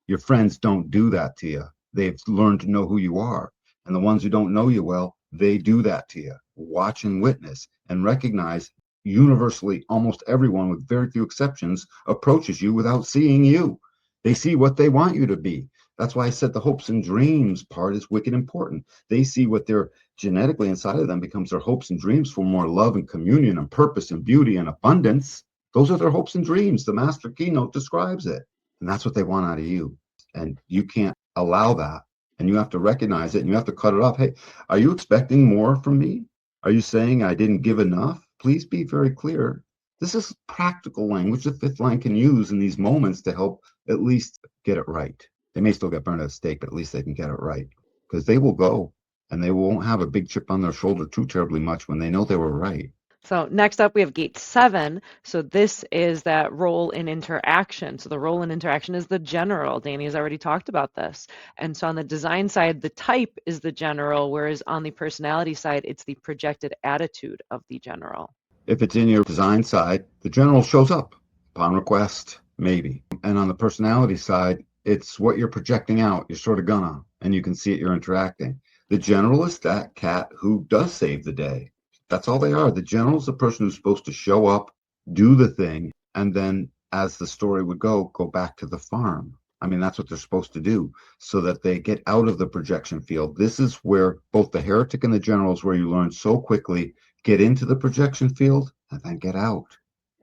Your friends don't do that to you. They've learned to know who you are. And the ones who don't know you well, they do that to you. Watch and witness and recognize universally, almost everyone, with very few exceptions, approaches you without seeing you. They see what they want you to be. That's why I said the hopes and dreams part is wicked important. They see what they're genetically inside of them becomes their hopes and dreams for more love and communion and purpose and beauty and abundance. Those are their hopes and dreams. The master keynote describes it. And that's what they want out of you. And you can't allow that. And you have to recognize it and you have to cut it off. Hey, are you expecting more from me? Are you saying I didn't give enough? Please be very clear. This is practical language the fifth line can use in these moments to help at least get it right. They may still get burned at the stake, but at least they can get it right because they will go. And they won't have a big chip on their shoulder too terribly much when they know they were right. So next up, we have gate 7. So this is that role in interaction. So the role in interaction is the general. Danny has already talked about this. And so on the design side, the type is the general, whereas on the personality side, it's the projected attitude of the general. If it's in your design side, the general shows up upon request, maybe. And on the personality side, it's what you're projecting out. You're sort of gonna, and you can see it, you're interacting. The general is that cat who does save the day. That's all they are. The general is the person who's supposed to show up, do the thing, and then, as the story would go back to the farm. I mean, that's what they're supposed to do so that they get out of the projection field. This is where both the heretic and the general is where you learn so quickly, get into the projection field and then get out.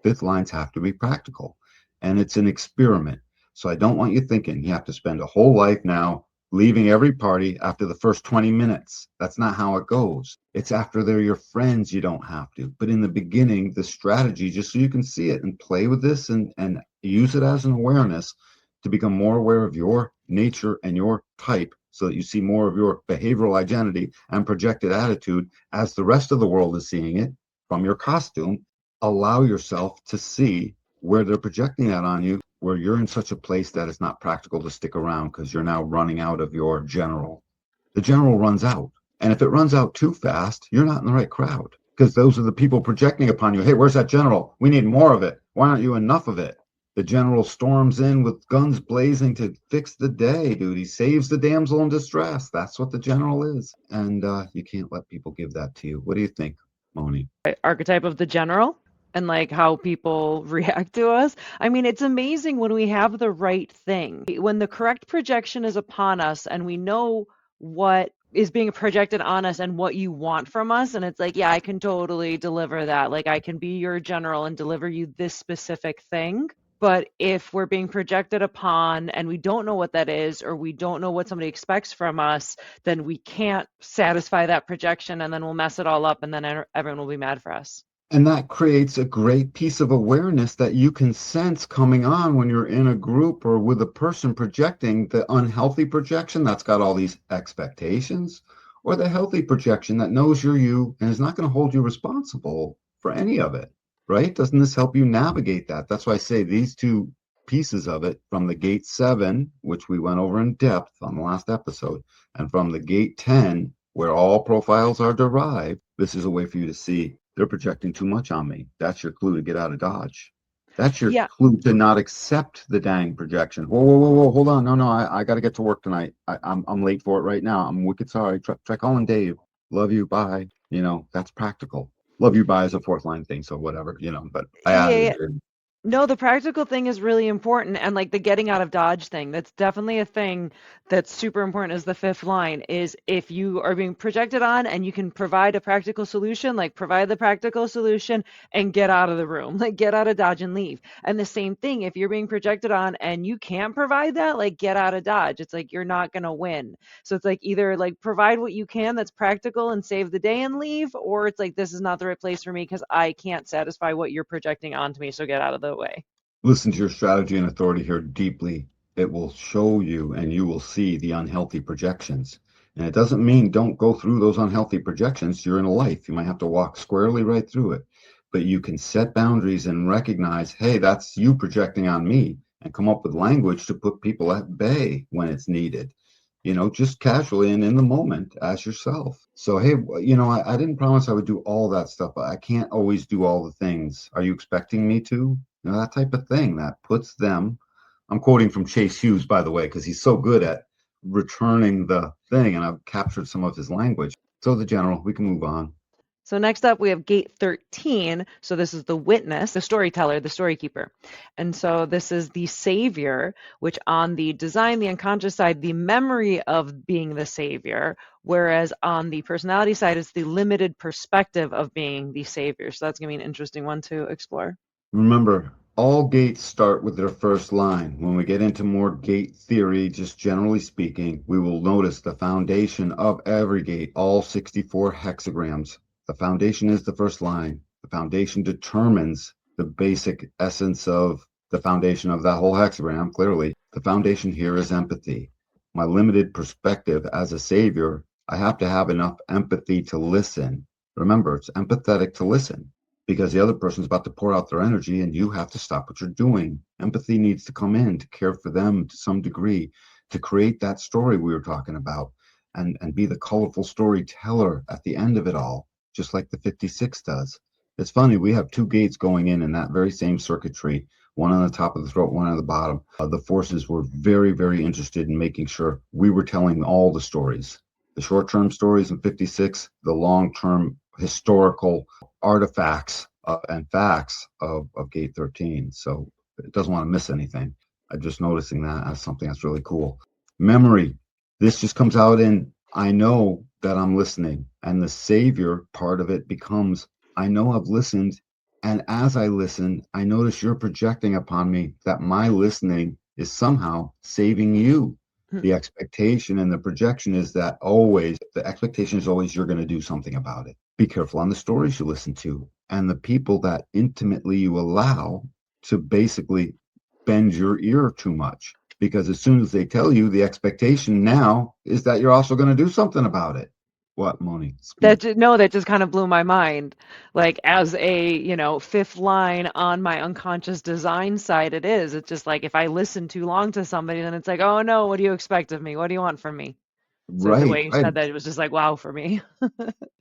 Fifth lines have to be practical, and it's an experiment. So I don't want you thinking you have to spend a whole life now leaving every party after the first 20 minutes. That's not how it goes. It's after they're your friends you don't have to. But in the beginning, the strategy, just so you can see it and play with this and use it as an awareness to become more aware of your nature and your type so that you see more of your behavioral identity and projected attitude as the rest of the world is seeing it from your costume. Allow yourself to see where they're projecting that on you, where you're in such a place that it's not practical to stick around because you're now running out of your general. The general runs out. And if it runs out too fast, you're not in the right crowd because those are the people projecting upon you. Hey, where's that general? We need more of it. Why aren't you enough of it? The general storms in with guns blazing to fix the day, dude. He saves the damsel in distress. That's what the general is. And you can't let people give that to you. What do you think, Moni? Archetype of the general and like how people react to us. I mean, it's amazing when we have the right thing. When the correct projection is upon us and we know what is being projected on us and what you want from us. And it's like, yeah, I can totally deliver that. Like, I can be your general and deliver you this specific thing. But if we're being projected upon and we don't know what that is, or we don't know what somebody expects from us, then we can't satisfy that projection and then we'll mess it all up and then everyone will be mad for us. And that creates a great piece of awareness that you can sense coming on when you're in a group or with a person projecting the unhealthy projection that's got all these expectations, or the healthy projection that knows you're you and is not going to hold you responsible for any of it, right? Doesn't this help you navigate that? That's why I say these two pieces of it, from the gate 7, which we went over in depth on the last episode, and from the gate 10, where all profiles are derived, this is a way for you to see they're projecting too much on me. That's your clue to get out of Dodge. That's your clue to not accept the dang projection. Whoa, hold on. No, I got to get to work tonight. I'm late for it right now. I'm wicked sorry. Try calling Dave. Love you. Bye. That's practical. Love you. Bye is a fourth line thing. So whatever, but I added it. No, the practical thing is really important. And like the getting out of Dodge thing, that's definitely a thing that's super important as the fifth line is if you are being projected on and you can provide a practical solution, like provide the practical solution and get out of the room, like get out of Dodge and leave. And the same thing, if you're being projected on and you can't provide that, like get out of Dodge. It's like you're not going to win. So it's like either like provide what you can that's practical and save the day and leave, or it's like this is not the right place for me because I can't satisfy what you're projecting onto me. So get out of the way. Listen to your strategy and authority here deeply. It will show you and you will see the unhealthy projections. And it doesn't mean don't go through those unhealthy projections. You're in a life. You might have to walk squarely right through it. But you can set boundaries and recognize, hey, that's you projecting on me, and come up with language to put people at bay when it's needed. Just casually and in the moment as yourself. So, hey, I didn't promise I would do all that stuff, but I can't always do all the things. Are you expecting me to? That type of thing that puts them. I'm quoting from Chase Hughes, by the way, because he's so good at returning the thing, and I've captured some of his language. So the general, we can move on. So next up, we have gate 13. So this is the witness, the storyteller, the storykeeper. And so this is the savior, which on the design, the unconscious side, the memory of being the savior, whereas on the personality side, it's the limited perspective of being the savior. So that's going to be an interesting one to explore. Remember, all gates start with their first line. When we get into more gate theory, just generally speaking, we will notice the foundation of every gate, all 64 hexagrams. The foundation is the first line. The foundation determines the basic essence of the foundation of that whole hexagram, clearly. The foundation here is empathy. My limited perspective as a savior, I have to have enough empathy to listen. Remember, it's empathetic to listen because the other person's about to pour out their energy and you have to stop what you're doing. Empathy needs to come in to care for them to some degree, to create that story we were talking about and be the colorful storyteller at the end of it all, just like the 56 does. It's funny, we have two gates going in that very same circuitry, one on the top of the throat, one on the bottom. The forces were very, very interested in making sure we were telling all the stories. The short-term stories in 56, the long-term historical artifacts and facts of Gate 13. So it doesn't want to miss anything. I'm just noticing that as something that's really cool. Memory. This just comes out in, I know that I'm listening. And the savior part of it becomes, I know I've listened. And as I listen, I notice you're projecting upon me that my listening is somehow saving you. The expectation and the projection is that always, the expectation is always you're going to do something about it. Be careful on the stories you listen to and the people that intimately you allow to basically bend your ear too much. Because as soon as they tell you, the expectation now is that you're also going to do something about it. What, Moni? Speak. That just kind of blew my mind. Like as a, fifth line on my unconscious design side, it is. It's just like if I listen too long to somebody, then it's like, oh no, what do you expect of me? What do you want from me? So the Right, way you right. said that, it was just like, wow for me.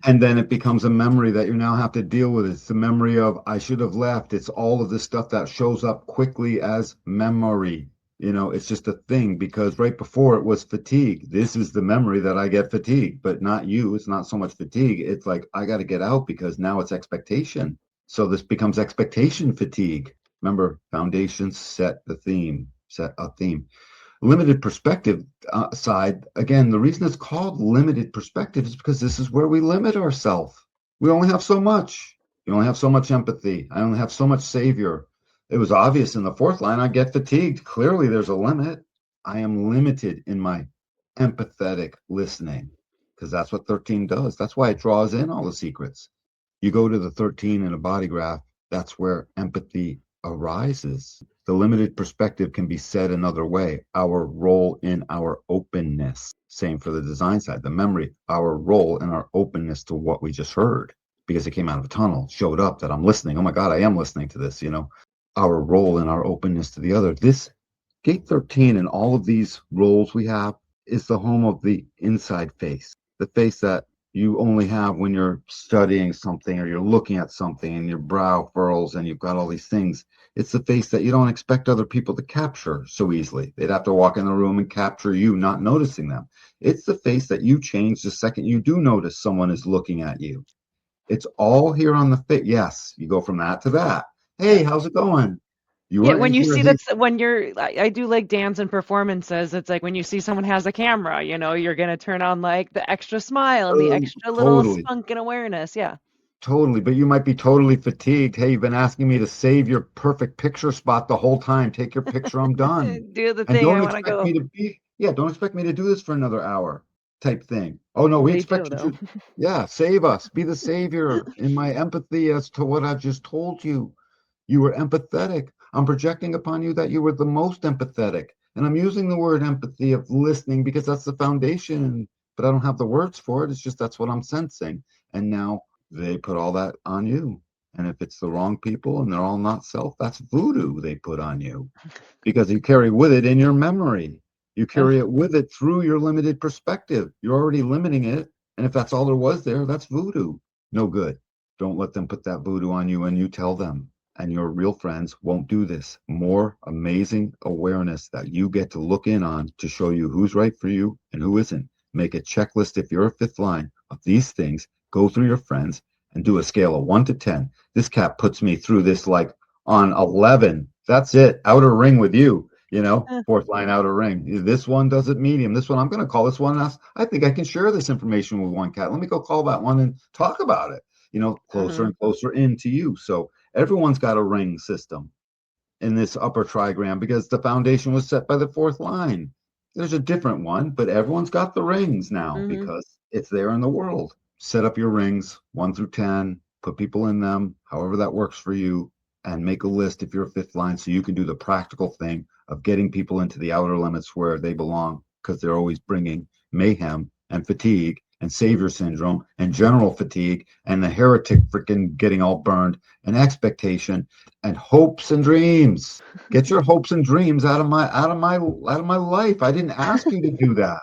And then it becomes a memory that you now have to deal with. It's the memory of, I should have left. It's all of this stuff that shows up quickly as memory. It's just a thing because right before it was fatigue. This is the memory that I get fatigue, but not you. It's not so much fatigue. It's like, I got to get out because now it's expectation. So this becomes expectation fatigue. Remember, foundations set a theme. Limited perspective side, again, the reason it's called limited perspective is because this is where we limit ourselves. We only have so much. You only have so much empathy. I only have so much savior. It was obvious in the fourth line, I get fatigued. Clearly, there's a limit. I am limited in my empathetic listening because that's what 13 does. That's why it draws in all the secrets. You go to the 13 in a body graph, that's where empathy arises. The limited perspective can be said another way. Our role in our openness. Same for the design side, the memory, our role in our openness to what we just heard because it came out of a tunnel, showed up that I'm listening. Oh my God, I am listening to this, our role in our openness to the other. This gate 13 and all of these roles we have is the home of the inside face, the face that you only have when you're studying something or you're looking at something and your brow furls and you've got all these things. It's the face that you don't expect other people to capture so easily. They'd have to walk in the room and capture you not noticing them. It's the face that you change the second you do notice someone is looking at you. It's all here on the face. Yes, you go from that to that. Hey, Yeah. how's it going? You Yeah, weren't when in you here. see Hey, when I do like dance and performances, it's like when you see someone has a camera, you're gonna turn on like the extra smile and the extra little totally. spunk and awareness. Yeah. Totally, but you might be totally fatigued. Hey, you've been asking me to save your perfect picture spot the whole time. Take your picture, I'm done. Do the And thing, I don't want to expect me go. to be, yeah, don't expect me to do this for another hour type thing. Oh no, Well, we they do expect you though. to, yeah, save us, be the savior in my empathy as to what I've just told you. You were empathetic. I'm projecting upon you that you were the most empathetic. And I'm using the word empathy of listening because that's the foundation, but I don't have the words for it. It's just that's what I'm sensing. And now they put all that on you. And if it's the wrong people and they're all not self, that's voodoo they put on you because you carry with it in your memory. You Ugh. carry it with it through your limited perspective. You're already limiting it. And if that's all there was there, that's voodoo. No good. Don't let them put that voodoo on you and you tell them. And your real friends won't do this. More amazing awareness that you get to look in on to show you who's right for you and who isn't. Make a checklist if you're a fifth line of these things. Go through your friends and do a scale of 1 to 10. This cat puts me through this like on 11. That's it. Outer ring with you, Eh. fourth line outer ring. This one does it medium. This one, I'm going to call this one. I think I can share this information with one cat. Let me go call that one and talk about it, closer Mhm. and closer into you. So everyone's got a ring system in this upper trigram because the foundation was set by the fourth line. There's a different one, but everyone's got the rings now Mhm. because it's there in the world. Set up your rings 1 through 10, put people in them, however that works for you, and make a list if you're a fifth line so you can do the practical thing of getting people into the outer limits where they belong because they're always bringing mayhem and fatigue and savior syndrome and general fatigue and the heretic freaking getting all burned and expectation and hopes and dreams. Get your hopes and dreams out of my life. I didn't ask you to do that.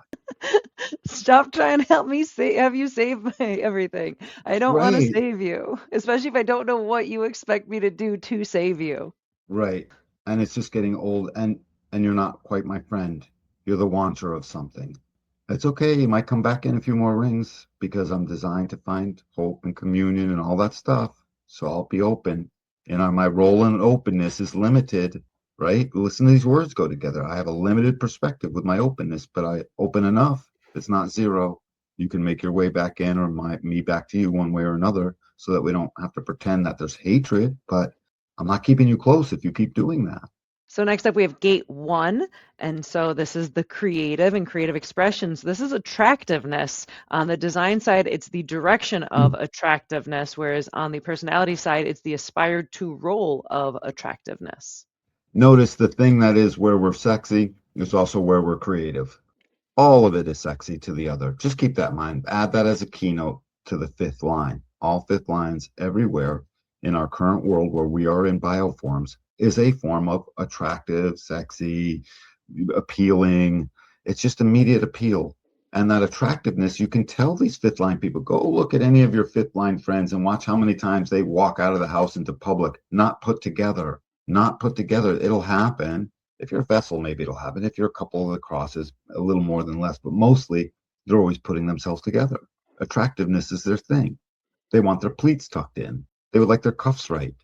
Stop trying to help me have you save my everything. I don't want to Right. save you, especially if I don't know what you expect me to do to save you. Right. And it's just getting old and you're not quite my friend. You're the wanter of something. It's okay. You might come back in a few more rings because I'm designed to find hope and communion and all that stuff. So I'll be open. My role in openness is limited, right? Listen to these words go together. I have a limited perspective with my openness, but I open enough. It's not zero. You can make your way back in or me back to you one way or another so that we don't have to pretend that there's hatred, but I'm not keeping you close if you keep doing that. So next up we have gate 1, and so this is the creative and creative expressions. This is attractiveness. On the design side, it's the direction of attractiveness, whereas on the personality side, it's the aspired to role of attractiveness. Notice the thing that is where we're sexy is also where we're creative. All of it is sexy to the other. Just keep that in mind. Add that as a keynote to the fifth line. All fifth lines everywhere in our current world where we are in bioforms is a form of attractive, sexy, appealing. It's just immediate appeal. And that attractiveness, you can tell these fifth line people. Go look at any of your fifth line friends and watch how many times they walk out of the house into public, not put together, not put together. It'll happen. If you're a vessel, maybe it'll happen. If you're a couple of the crosses, a little more than less, but mostly they're always putting themselves together. Attractiveness is their thing. They want their pleats tucked in. They would like their cuffs right.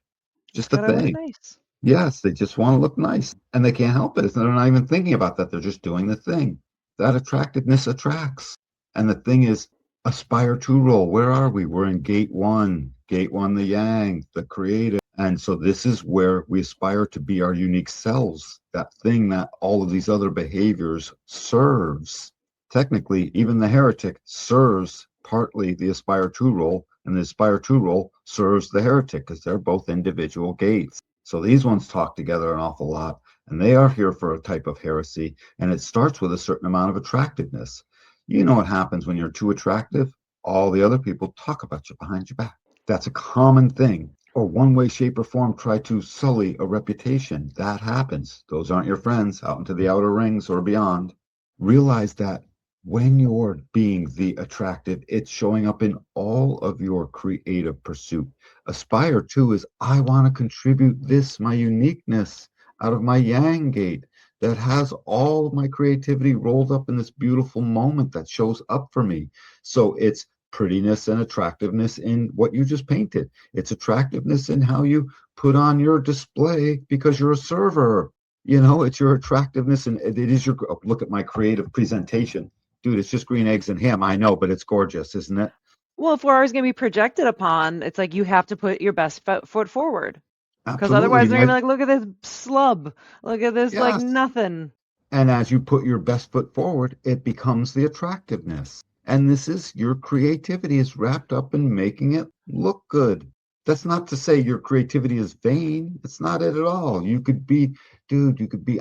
It's Just a gotta look thing. nice. Yes, they just want to look nice and they can't help it. They're not even thinking about that. They're just doing the thing. That attractiveness attracts. And the thing is, aspire to role. Where are we? We're in gate 1. Gate 1, the yang, the creative. And so this is where we aspire to be our unique selves, that thing that all of these other behaviors serves. Technically, even the heretic serves partly the aspire to role, and the aspire to role serves the heretic because they're both individual gates. So these ones talk together an awful lot, and they are here for a type of heresy, and it starts with a certain amount of attractiveness. You know what happens when you're too attractive? All the other people talk about you behind your back. That's a common thing. Or one way, shape, or form try to sully a reputation. That happens. Those aren't your friends out into the outer rings or beyond. Realize that when you're being the attractive, it's showing up in all of your creative pursuit. Aspire to is I want to contribute this, my uniqueness, out of my yang gate that has all of my creativity rolled up in this beautiful moment that shows up for me. So it's prettiness and attractiveness in what you just painted. It's attractiveness in how you put on your display because you're a server. It's your attractiveness and it is your look at my creative presentation. Dude, it's just green eggs and ham. I know, but it's gorgeous, isn't it? Well, if we're always going to be projected upon, it's like you have to put your best foot forward. Because Absolutely. otherwise they're going to be like, look at this slub. Look at this, like, Yes. nothing. And as you put your best foot forward, it becomes the attractiveness. And this is your creativity is wrapped up in making it look good. That's not to say your creativity is vain. It's not it at all. You could be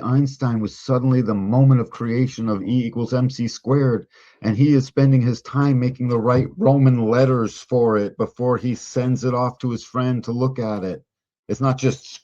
Einstein with suddenly the moment of creation of E equals MC squared. And he is spending his time making the right Roman letters for it before he sends it off to his friend to look at it. It's not just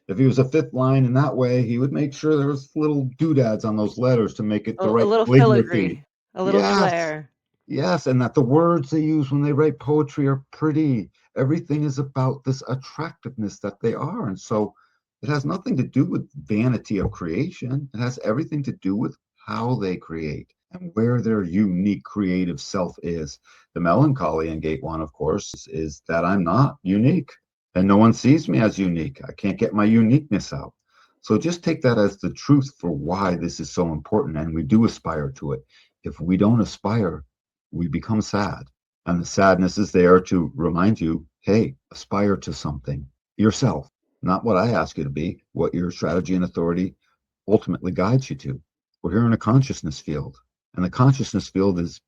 if he was a fifth line in that way, he would make sure there was little doodads on those letters to make it the A right little calligraphy. filigree, a little Yes, flair. yes, and that the words they use when they write poetry are pretty. Everything is about this attractiveness that they are. And so it has nothing to do with vanity of creation. It has everything to do with how they create and where their unique creative self is. The melancholy in gate 1, of course, is that I'm not unique and no one sees me as unique. I can't get my uniqueness out. So just take that as the truth for why this is so important. And we do aspire to it. If we don't aspire, we become sad. And the sadness is there to remind you, hey, aspire to something yourself, not what I ask you to be, what your strategy and authority ultimately guides you to. We're here in a consciousness field, and the consciousness field is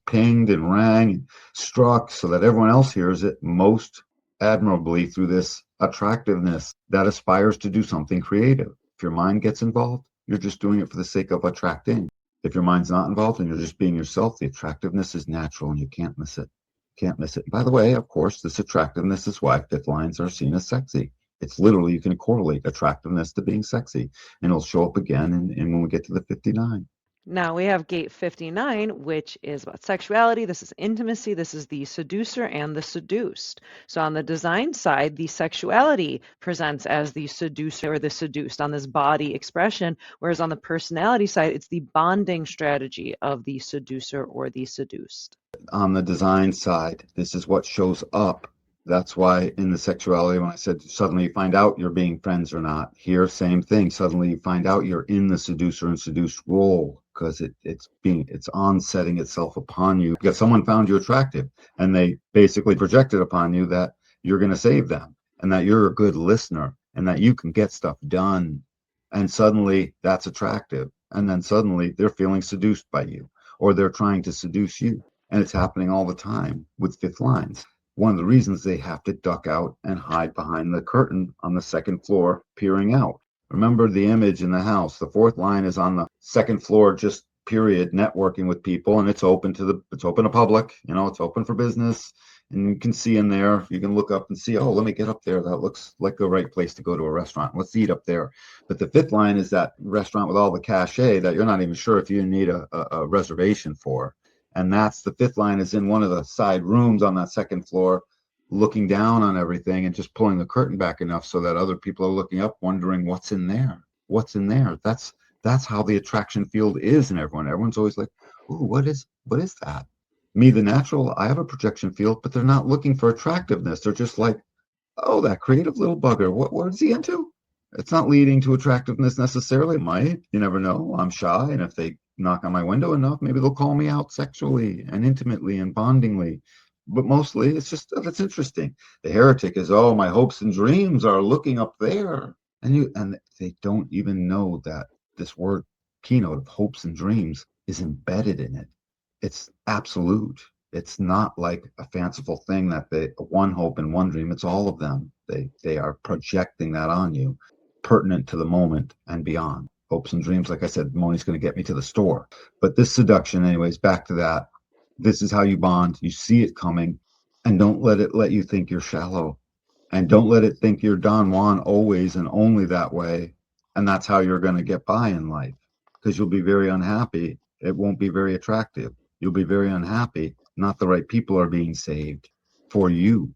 pinged and rang and struck so that everyone else hears it most admirably through this attractiveness that aspires to do something creative. If your mind gets involved, you're just doing it for the sake of attracting. If your mind's not involved and you're just being yourself, the attractiveness is natural and you can't miss it. Can't miss it. By the way, of course, this attractiveness is why fifth lines are seen as sexy. It's literally, you can correlate attractiveness to being sexy, and it'll show up again and when we get to the 59. Now we have gate 59, which is about sexuality. This is intimacy. This is the seducer and the seduced. So on the design side, the sexuality presents as the seducer or the seduced on this body expression, whereas on the personality side, it's the bonding strategy of the seducer or the seduced. On the design side, this is what shows up. That's why in the sexuality, when I said suddenly you find out you're being friends or not, here, same thing. Suddenly you find out you're in the seducer and seduced role because it's onsetting itself upon you because someone found you attractive and they basically projected upon you that you're going to save them and that you're a good listener and that you can get stuff done. And suddenly that's attractive. And then suddenly they're feeling seduced by you or they're trying to seduce you. And it's happening all the time with fifth lines. One of the reasons they have to duck out and hide behind the curtain on the second floor, peering out. Remember the image in the house. The fourth line is on the second floor, just period, networking with people, and it's open to public. It's open for business, and you can see in there. You can look up and see. Oh, let me get up there. That looks like the right place to go to a restaurant. Let's eat up there. But the fifth line is that restaurant with all the cachet that you're not even sure if you need a reservation for. And that's the fifth line is in one of the side rooms on that second floor, looking down on everything and just pulling the curtain back enough so that other people are looking up, wondering what's in there. What's in there? That's how the attraction field is in everyone. Everyone's always like, "Ooh, what is that?" Me, the natural, I have a projection field, but they're not looking for attractiveness. They're just like, "Oh, that creative little bugger. What is he into?" It's not leading to attractiveness necessarily. It might. You never know. I'm shy, and if they knock on my window enough, maybe they'll call me out sexually and intimately and bondingly. But mostly it's just that's interesting. The heretic is, oh, my hopes and dreams are looking up there. And they don't even know that this word keynote of hopes and dreams is embedded in it. It's absolute. It's not like a fanciful thing that they one hope and one dream. It's all of them. They are projecting that on you, pertinent to the moment and beyond. Hopes and dreams, like I said, Moni's going to get me to the store. But this seduction, anyways, back to that. This is how you bond. You see it coming, and don't let you think you're shallow, and don't let it think you're Don Juan always and only that way, and that's how you're going to get by in life, because you'll be very unhappy. It won't be very attractive. You'll be very unhappy. Not the right people are being saved for you.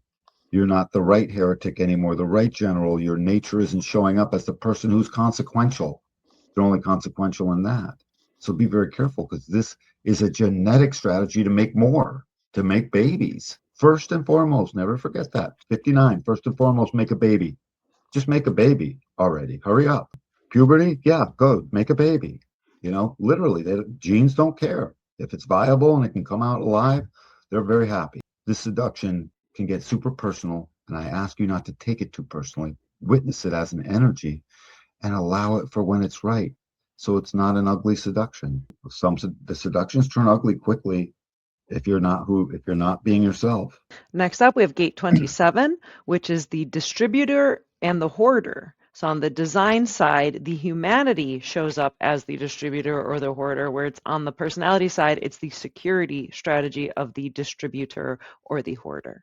You're not the right heretic anymore, the right general. Your nature isn't showing up as the person who's consequential. They're only consequential in that. So be very careful because this is a genetic strategy to make more, to make babies. First and foremost, never forget that. 59, first and foremost, make a baby. Just make a baby already. Hurry up. Puberty, yeah, go make a baby. Literally, genes don't care. If it's viable and it can come out alive, they're very happy. This seduction can get super personal, and I ask you not to take it too personally. Witness it as an energy and allow it for when it's right. So it's not an ugly seduction. The seductions turn ugly quickly if you're not being yourself. Next up, we have gate 27, which is the distributor and the hoarder. So on the design side, the humanity shows up as the distributor or the hoarder, where it's on the personality side, it's the security strategy of the distributor or the hoarder.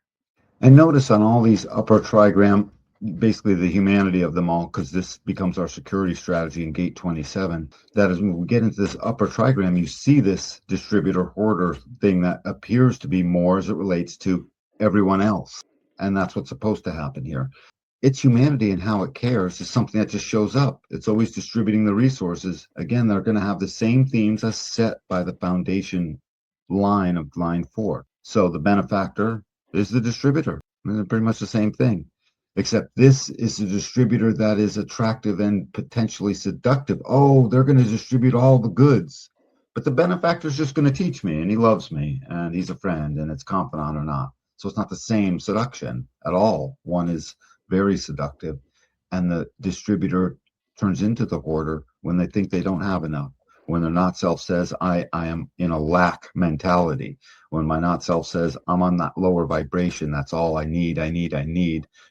And notice on all these upper trigram, basically the humanity of them all, because this becomes our security strategy in gate 27. That is, when we get into this upper trigram, you see this distributor hoarder thing that appears to be more as it relates to everyone else. And that's what's supposed to happen here. Its humanity and how it cares is something that just shows up. It's always distributing the resources. Again, they're going to have the same themes as set by the foundation line of line 4. So the benefactor is the distributor. They're pretty much the same thing, except this is a distributor that is attractive and potentially seductive. Oh, they're going to distribute all the goods. But the benefactor is just going to teach me, and he loves me, and he's a friend, and it's confidant or not. So it's not the same seduction at all. One is very seductive, and the distributor turns into the hoarder when they think they don't have enough. When their not self says, I am in a lack mentality. When my not self says, I'm on that lower vibration, that's all I need.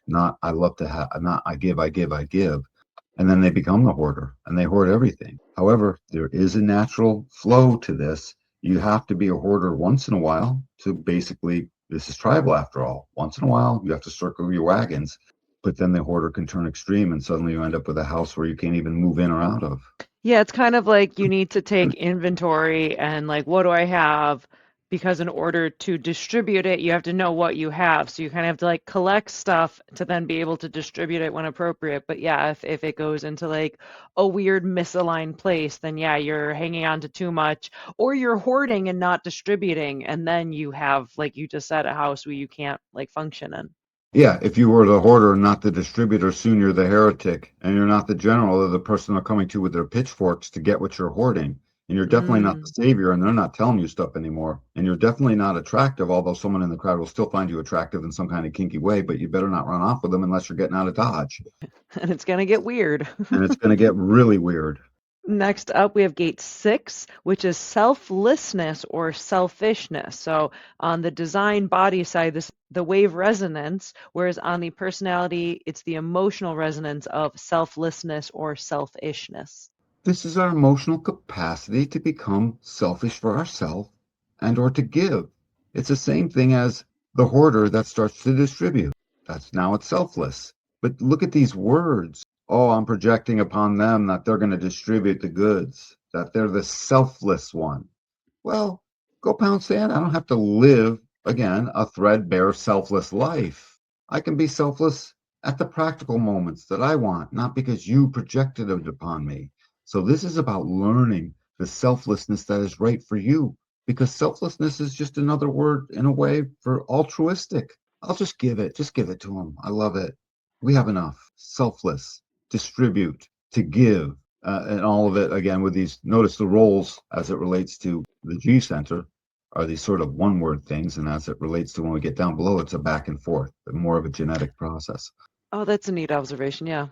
Not I love to have, not I give. and then they become the hoarder and they hoard everything. However, there is a natural flow to this. You have to be a hoarder once in a while to basically, this is tribal after all. Once in a while, you have to circle your wagons, but then the hoarder can turn extreme and suddenly you end up with a house where you can't even move in or out of. Yeah, it's kind of like you need to take inventory and like, what do I have? Because in order to distribute it, you have to know what you have. So you kind of have to like collect stuff to then be able to distribute it when appropriate. But yeah, if it goes into like a weird misaligned place, then yeah, you're hanging on to too much, or you're hoarding and not distributing. And then you have, like you just said, a house where you can't like function in. Yeah, if you were the hoarder, not the distributor, soon you're the heretic, and you're not the general or the person they're coming to with their pitchforks to get what you're hoarding. And you're definitely not the Mm. savior, and they're not telling you stuff anymore. And you're definitely not attractive, although someone in the crowd will still find you attractive in some kind of kinky way, but you better not run off with them unless you're getting out of Dodge. And it's going to get weird. And it's going to get really weird. Next up, we have gate 6, which is selflessness or selfishness. So on the design body side, this the wave resonance, whereas on the personality, it's the emotional resonance of selflessness or selfishness. This is our emotional capacity to become selfish for ourselves and or to give. It's the same thing as the hoarder that starts to distribute. That's now it's selfless. But look at these words. Oh, I'm projecting upon them that they're going to distribute the goods, that they're the selfless one. Well, go pound sand. I don't have to live, again, a threadbare, selfless life. I can be selfless at the practical moments that I want, not because you projected it upon me. So this is about learning the selflessness that is right for you, because selflessness is just another word in a way for altruistic. I'll just give it to them. I love it. We have enough. Selfless, distribute, to give, and all of it again with these. Notice the roles as it relates to the G center are these sort of one word things, and as it relates to when we get down below, it's a back and forth, more of a genetic process. Oh, that's a neat observation. Yeah.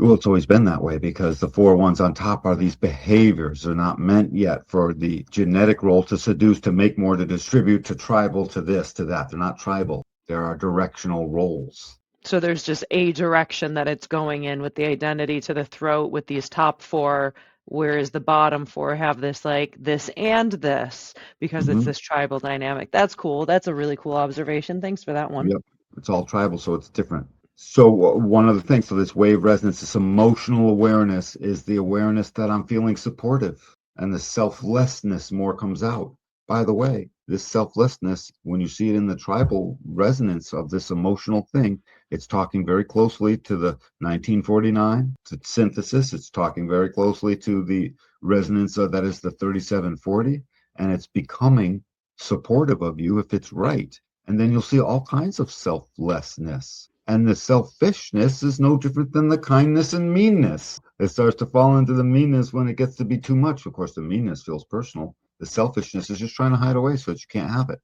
Well, it's always been that way because the four ones on top are these behaviors. They're not meant yet for the genetic role to seduce, to make more, to distribute, to tribal, to this, to that. They're not tribal. There are directional roles. So there's just a direction that it's going in with the identity to the throat with these top 4, whereas the bottom 4 have this like this and this because it's Mm-hmm. this tribal dynamic. That's cool. That's a really cool observation. Thanks for that one. Yep. It's all tribal, so it's different. So one of the things, so this wave resonance, this emotional awareness is the awareness that I'm feeling supportive, and the selflessness more comes out. By the way, this selflessness, when you see it in the tribal resonance of this emotional thing, it's talking very closely to the 1949 to synthesis. It's talking very closely to the resonance of that is the 3740, and it's becoming supportive of you if it's right. And then you'll see all kinds of selflessness. And the selfishness is no different than the kindness and meanness. It starts to fall into the meanness when it gets to be too much. Of course, the meanness feels personal. The selfishness is just trying to hide away so that you can't have it.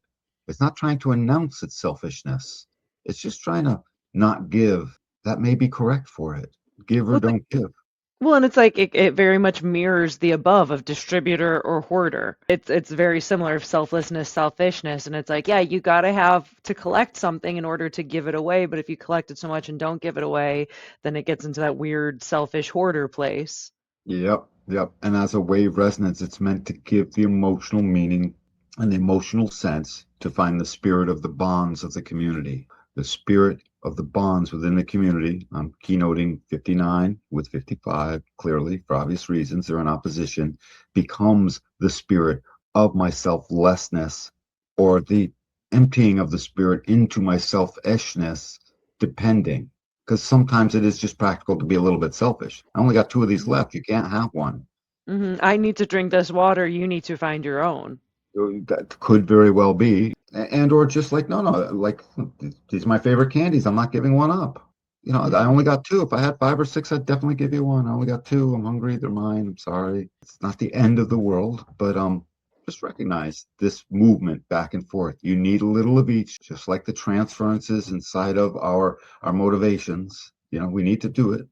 It's not trying to announce its selfishness. It's just trying to not give. That may be correct for it. Give or Well, don't give. Well, and it's like it very much mirrors the above of distributor or hoarder. It's very similar of selflessness, selfishness, and it's like, yeah, you got to have to collect something in order to give it away, but if you collect it so much and don't give it away, then it gets into that weird selfish hoarder place. Yep, yep. And as a wave resonance, it's meant to give the emotional meaning and the emotional sense to find the spirit of the bonds of the community, the spirit of the bonds within the community. I'm keynoting 59 with 55, clearly, for obvious reasons, they're in opposition, becomes the spirit of my selflessness or the emptying of the spirit into my selfishness, depending because sometimes it is just practical to be a little bit selfish. I only got 2 of these left. You can't have one. I need to drink this water. You need to find your own. That could very well be. And or just like, no, like these are my favorite candies. I'm not giving one up. I only got 2. If I had 5 or 6, I'd definitely give you one. I only got 2. I'm hungry. They're mine. I'm sorry. It's not the end of the world, but just recognize this movement back and forth. You need a little of each, just like the transferences inside of our motivations. We need to do it.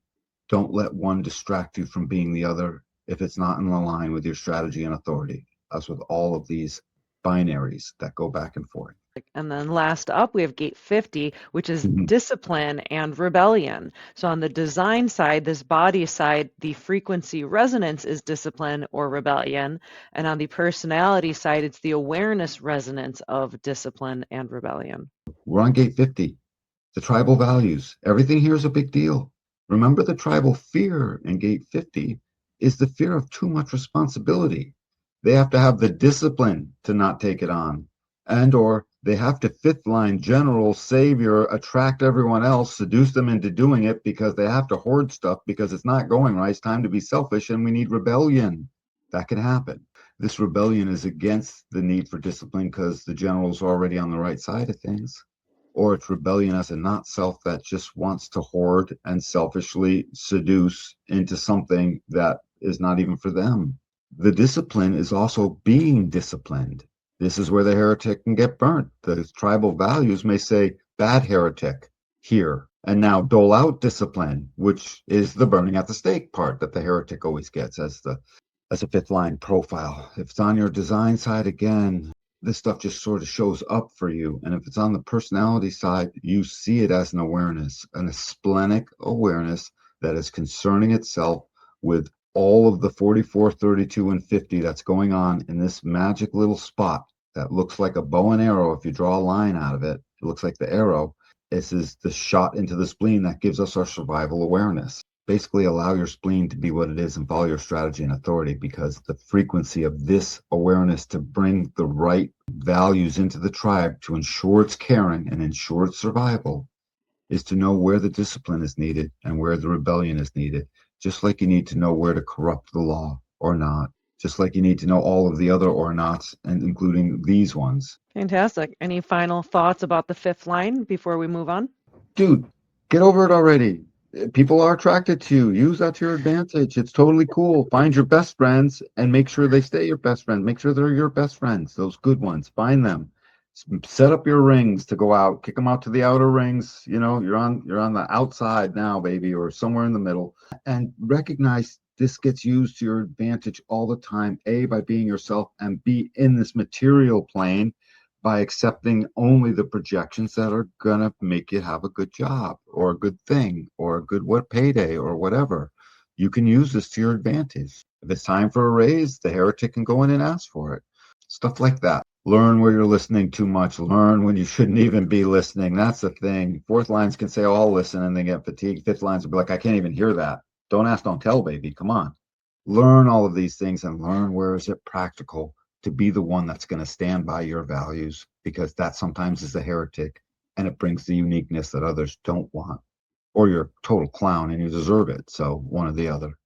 Don't let one distract you from being the other if it's not in line with your strategy and authority. As with all of these binaries that go back and forth. And then last up, we have gate 50, which is Mhm. discipline and rebellion. So on the design side, this body side, the frequency resonance is discipline or rebellion. And on the personality side, it's the awareness resonance of discipline and rebellion. We're on gate 50, the tribal values. Everything here is a big deal. Remember, the tribal fear in gate 50 is the fear of too much responsibility. They have to have the discipline to not take it on. And or they have to fifth line general, savior, attract everyone else, seduce them into doing it because they have to hoard stuff because it's not going right. It's time to be selfish and we need rebellion. That can happen. This rebellion is against the need for discipline because the general's already on the right side of things. Or it's rebellion as a not self that just wants to hoard and selfishly seduce into something that is not even for them. The discipline is also being disciplined. This is where the heretic can get burnt. The tribal values may say, bad heretic here, and now dole out discipline, which is the burning at the stake part that the heretic always gets as a fifth line profile. If it's on your design side, again, this stuff just sort of shows up for you. And if it's on the personality side, you see it as an awareness, a splenic awareness that is concerning itself with all of the 44, 32, and 50 that's going on in this magic little spot that looks like a bow and arrow. If you draw a line out of it, it looks like the arrow. This is the shot into the spleen that gives us our survival awareness. Basically, allow your spleen to be what it is and follow your strategy and authority, because the frequency of this awareness to bring the right values into the tribe to ensure its caring and ensure its survival is to know where the discipline is needed and where the rebellion is needed, just like you need to know where to corrupt the law or not, just like you need to know all of the other or nots, and including these ones. Fantastic. Any final thoughts about the fifth line before we move on? Dude, get over it already. People are attracted to you. Use that to your advantage. It's totally cool. Find your best friends and make sure they stay your best friends. Make sure they're your best friends, those good ones. Find them. Set up your rings to go out. Kick them out to the outer rings. You know, you're on the outside now, baby, or somewhere in the middle. And recognize this gets used to your advantage all the time. A, by being yourself, and B, in this material plane, by accepting only the projections that are gonna make you have a good job or a good thing or a good payday or whatever. You can use this to your advantage. If it's time for a raise, the heretic can go in and ask for it. Stuff like that. Learn where you're listening too much. Learn when you shouldn't even be listening. That's the thing. Fourth lines can say, oh, I'll listen, and they get fatigued. Fifth lines will be like, I can't even hear that. Don't ask, don't tell, baby. Come on. Learn all of these things and learn where is it practical to be the one that's going to stand by your values, because that sometimes is a heretic and it brings the uniqueness that others don't want, or you're a total clown and you deserve it. So one or the other.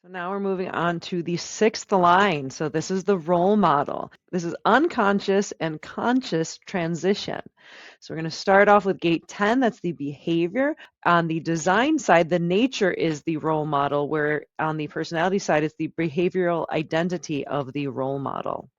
So now we're moving on to the sixth line. So this is the role model. This is unconscious and conscious transition. So we're going to start off with gate 10. That's the behavior. On the design side, the nature is the role model, where on the personality side, it's the behavioral identity of the role model.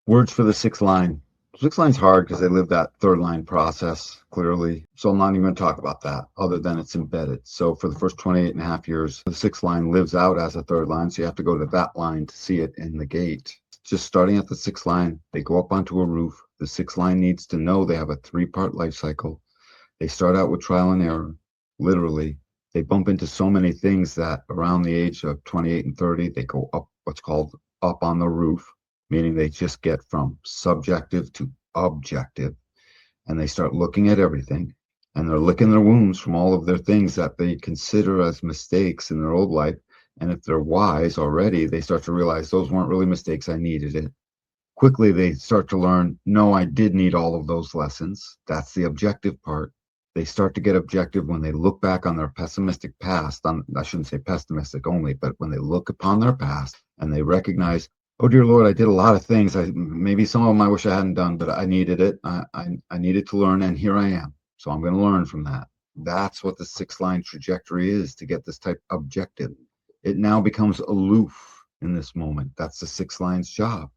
Words for the sixth line. Sixth line's hard because they live that third line process clearly. So I'm not even going to talk about that other than it's embedded. So for the first 28 and a half years, the sixth line lives out as a third line. So you have to go to that line to see it in the gate. Just starting at the sixth line, they go up onto a roof. The sixth line needs to know they have a 3-part life cycle. They start out with trial and error, literally. They bump into so many things that around the age of 28 and 30, they go up what's called up on the roof, meaning they just get from subjective to objective, and they start looking at everything, and they're licking their wounds from all of their things that they consider as mistakes in their old life. And if they're wise already, they start to realize those weren't really mistakes. I needed it. Quickly, they start to learn, no, I did need all of those lessons. That's the objective part. They start to get objective when they look back on their pessimistic past. I shouldn't say pessimistic only, but when they look upon their past and they recognize, oh dear Lord, I did a lot of things. Maybe some of them I wish I hadn't done, but I needed it. I needed to learn, and here I am. So I'm going to learn from that. That's what the 6-line trajectory is to get this type objective. It now becomes aloof in this moment. That's the 6 line's job.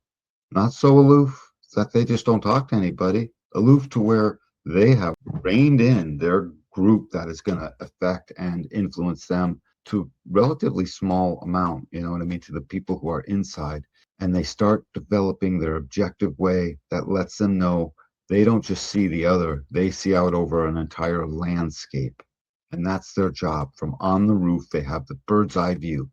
Not so aloof that they just don't talk to anybody. Aloof to where they have reined in their group that is going to affect and influence them to relatively small amount, you know what I mean, to the people who are inside. And they start developing their objective way that lets them know They don't just see the other, they see out over an entire landscape. And that's their job. From on the roof, they have the bird's eye view.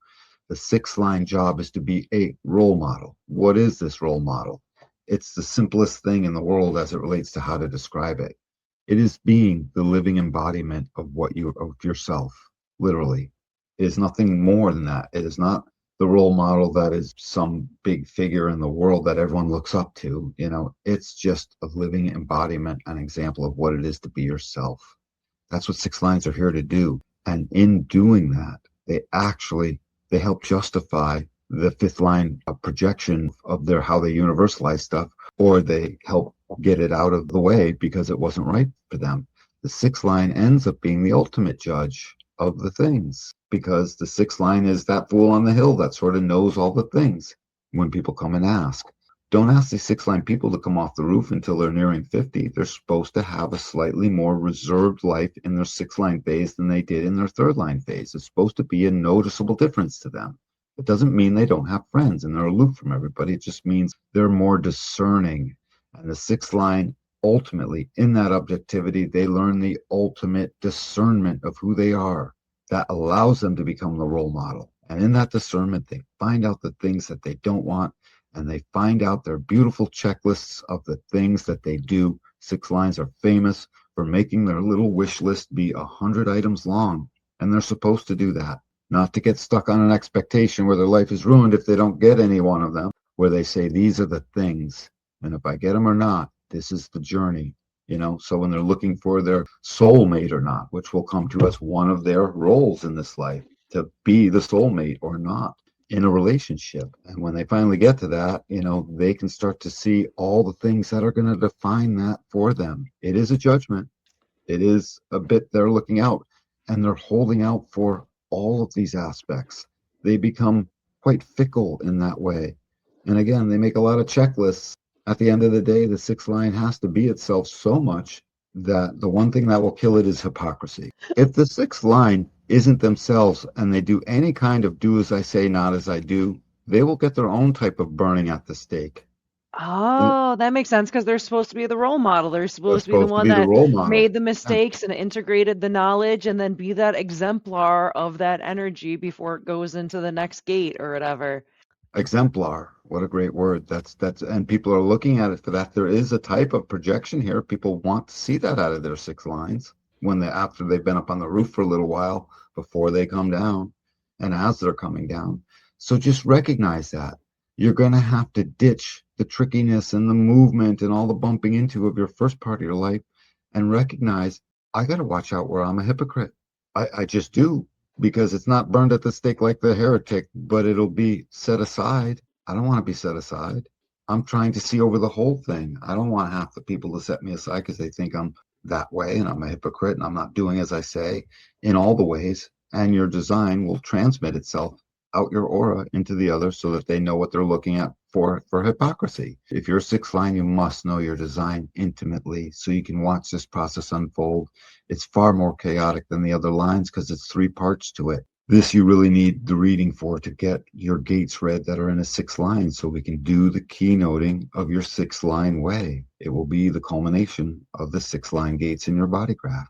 The sixth line job is to be a role model. What is this role model? It's the simplest thing in the world as it relates to how to describe it. It is being the living embodiment of of yourself, literally. It is nothing more than that. It is not the role model that is some big figure in the world that everyone looks up to. It's just a living embodiment, an example of what it is to be yourself. That's what six lines are here to do. And in doing that, they help justify the fifth line of projection of their how they universalize stuff, or they help get it out of the way because it wasn't right for them. The sixth line ends up being the ultimate judge of the things, because the sixth line is that fool on the hill that sort of knows all the things. When people come and ask, don't ask these six line people to come off the roof until they're nearing 50. They're supposed to have a slightly more reserved life in their six line phase than they did in their third line phase. It's supposed to be a noticeable difference to them. It doesn't mean they don't have friends and they're aloof from everybody. It just means they're more discerning. And the sixth line, ultimately, in that objectivity, they learn the ultimate discernment of who they are. That allows them to become the role model. And in that discernment, they find out the things that they don't want, and they find out their beautiful checklists of the things that they do. Six lines are famous for making their little wish list be 100 items long, and they're supposed to do that, not to get stuck on an expectation where their life is ruined if they don't get any one of them, where they say, these are the things, and if I get them or not, this is the journey. So when they're looking for their soulmate or not, which will come to us one of their roles in this life, to be the soulmate or not in a relationship. And when they finally get to that, they can start to see all the things that are going to define that for them. It is a judgment. It is a bit they're looking out, and they're holding out for all of these aspects. They become quite fickle in that way. And again, they make a lot of checklists. At the end of the day, the sixth line has to be itself so much that the one thing that will kill it is hypocrisy. If the sixth line isn't themselves and they do any kind of do as I say, not as I do, they will get their own type of burning at the stake. And Oh, that makes sense because they're supposed to be the role model. They're they're supposed to be the supposed to one be the that role model. made the mistakes and integrated the knowledge and then be that exemplar of that energy before it goes into the next gate or whatever. Exemplar, what a great word. That's and people are looking at it for that. There is a type of projection here. People want to see that out of their six lines when they after they've been up on the roof for a little while before they come down and as they're coming down. So just recognize that. You're going to have to ditch the trickiness and the movement and all the bumping into of your first part of your life and recognize I got to watch out where I'm a hypocrite. I just do, because it's not burned at the stake like the heretic, but it'll be set aside. I don't want to be set aside. I'm trying to see over the whole thing. I don't want half the people to set me aside because they think I'm that way and I'm a hypocrite and I'm not doing as I say in all the ways. And your design will transmit itself out your aura into the other so that they know what they're looking at for hypocrisy. If you're a sixth line, you must know your design intimately so you can watch this process unfold. It's far more chaotic than the other lines because it's three parts to it. This you really need the reading for to get your gates read that are in a sixth line so we can do the keynoting of your sixth line way. It will be the culmination of the sixth line gates in your body graph.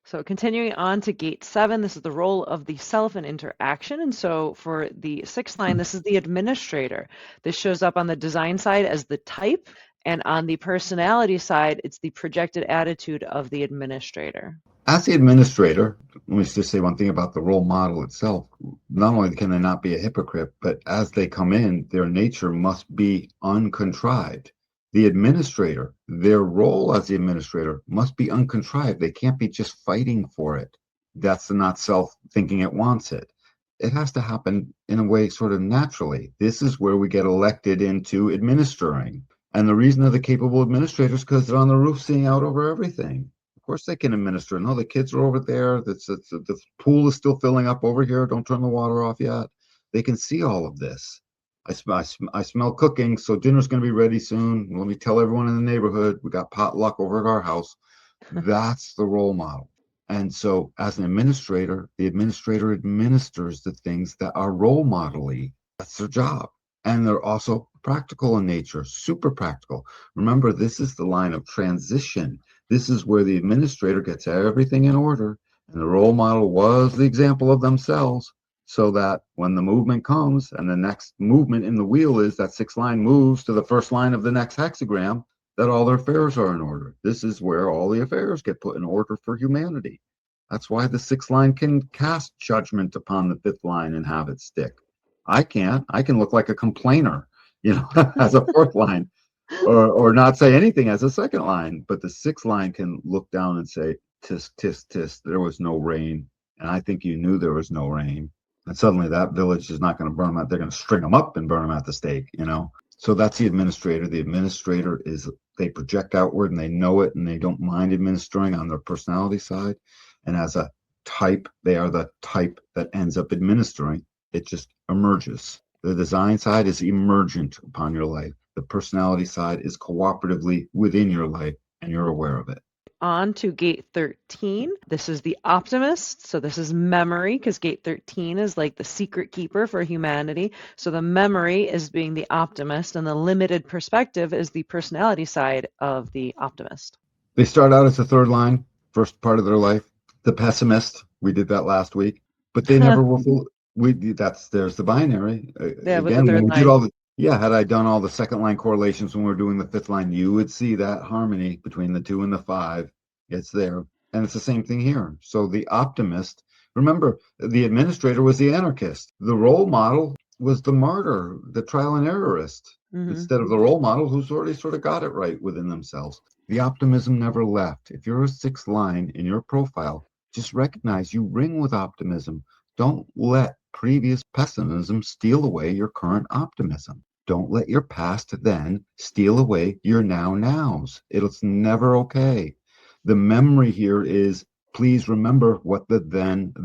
So continuing on to gate 7, this is the role of the self in interaction. And so for the sixth line, this is the administrator. This shows up on the design side as the type, and on the personality side, it's the projected attitude of the administrator. As the administrator, let me just say one thing about the role model itself. Not only can they not be a hypocrite, but as they come in, their nature must be uncontrived. The administrator, their role as the administrator must be uncontrived. They can't be just fighting for it. That's the not self thinking it wants it. It has to happen in a way sort of naturally. This is where we get elected into administering. And the reason they're the capable administrators because they're on the roof seeing out over everything. Of course they can administer. No, the kids are over there. The pool is still filling up over here. Don't turn the water off yet. They can see all of this. I smell cooking, so dinner's going to be ready soon. Let me tell everyone in the neighborhood we got potluck over at our house. That's the role model. And so as an administrator, the administrator administers the things that are role model-y. That's their job. And they're also practical in nature, super practical. Remember, this is the line of transition. This is where the administrator gets everything in order, and the role model was the example of themselves, so that when the movement comes and the next movement in the wheel is that sixth line moves to the first line of the next hexagram, that all their affairs are in order. This is where all the affairs get put in order for humanity. That's why the sixth line can cast judgment upon the fifth line and have it stick. I can't. I can look like a complainer, as a fourth line, or not say anything as a second line. But the sixth line can look down and say, tisk, tisk, tisk, there was no rain. And I think you knew there was no rain. And suddenly that village is not going to burn them out. They're going to string them up and burn them at the stake, So that's the administrator. The administrator they project outward and they know it and they don't mind administering on their personality side. And as a type, they are the type that ends up administering. It just emerges. The design side is emergent upon your life. The personality side is cooperatively within your life, and you're aware of it. On to gate 13. This is the Optimist. So this is memory, because gate 13 is like the secret keeper for humanity. So the memory is being the Optimist, and the limited perspective is the personality side of the Optimist. They start out as a third line, first part of their life. The Pessimist, we did that last week, but they never were full. There's the binary. Yeah, with the Again, third when we line. did all the had I done all the second line correlations when we were doing the fifth line, you would see that harmony between the 2 and the 5. It's there. And it's the same thing here. So the Optimist, remember, the administrator was the anarchist. The role model was the martyr, the trial and errorist, instead of the role model who's already sort of got it right within themselves. The optimism never left. If you're a sixth line in your profile, just recognize you ring with optimism. Don't let previous pessimism steal away your current optimism. Don't let your past then steal away your nows. It's never okay. The memory here is, please remember what the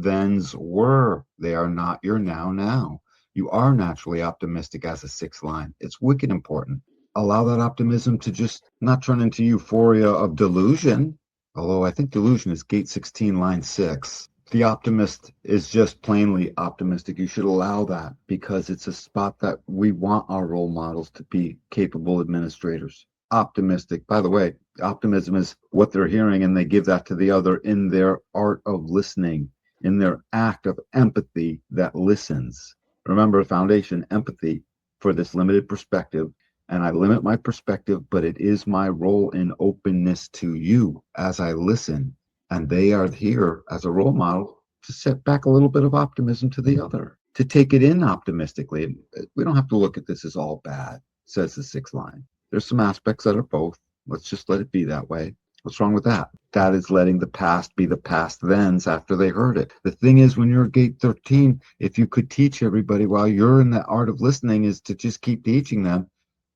thens were. They are not your now. You are naturally optimistic as a sixth line. It's wicked important. Allow that optimism to just not turn into euphoria of delusion, although I think delusion is gate 16, line 6. The optimist is just plainly optimistic. You should allow that because it's a spot that we want our role models to be capable administrators. Optimistic. By the way, optimism is what they're hearing, and they give that to the other in their art of listening, in their act of empathy that listens. Remember, foundation, empathy for this limited perspective. And I limit my perspective, but it is my role in openness to you as I listen. And they are here as a role model to set back a little bit of optimism to the other, to take it in optimistically. We don't have to look at this as all bad, says the sixth line. There's some aspects that are both. Let's just let it be that way. What's wrong with that? That is letting the past be the past thens after they heard it. The thing is, when you're at gate 13, if you could teach everybody while you're in the art of listening is to just keep teaching them.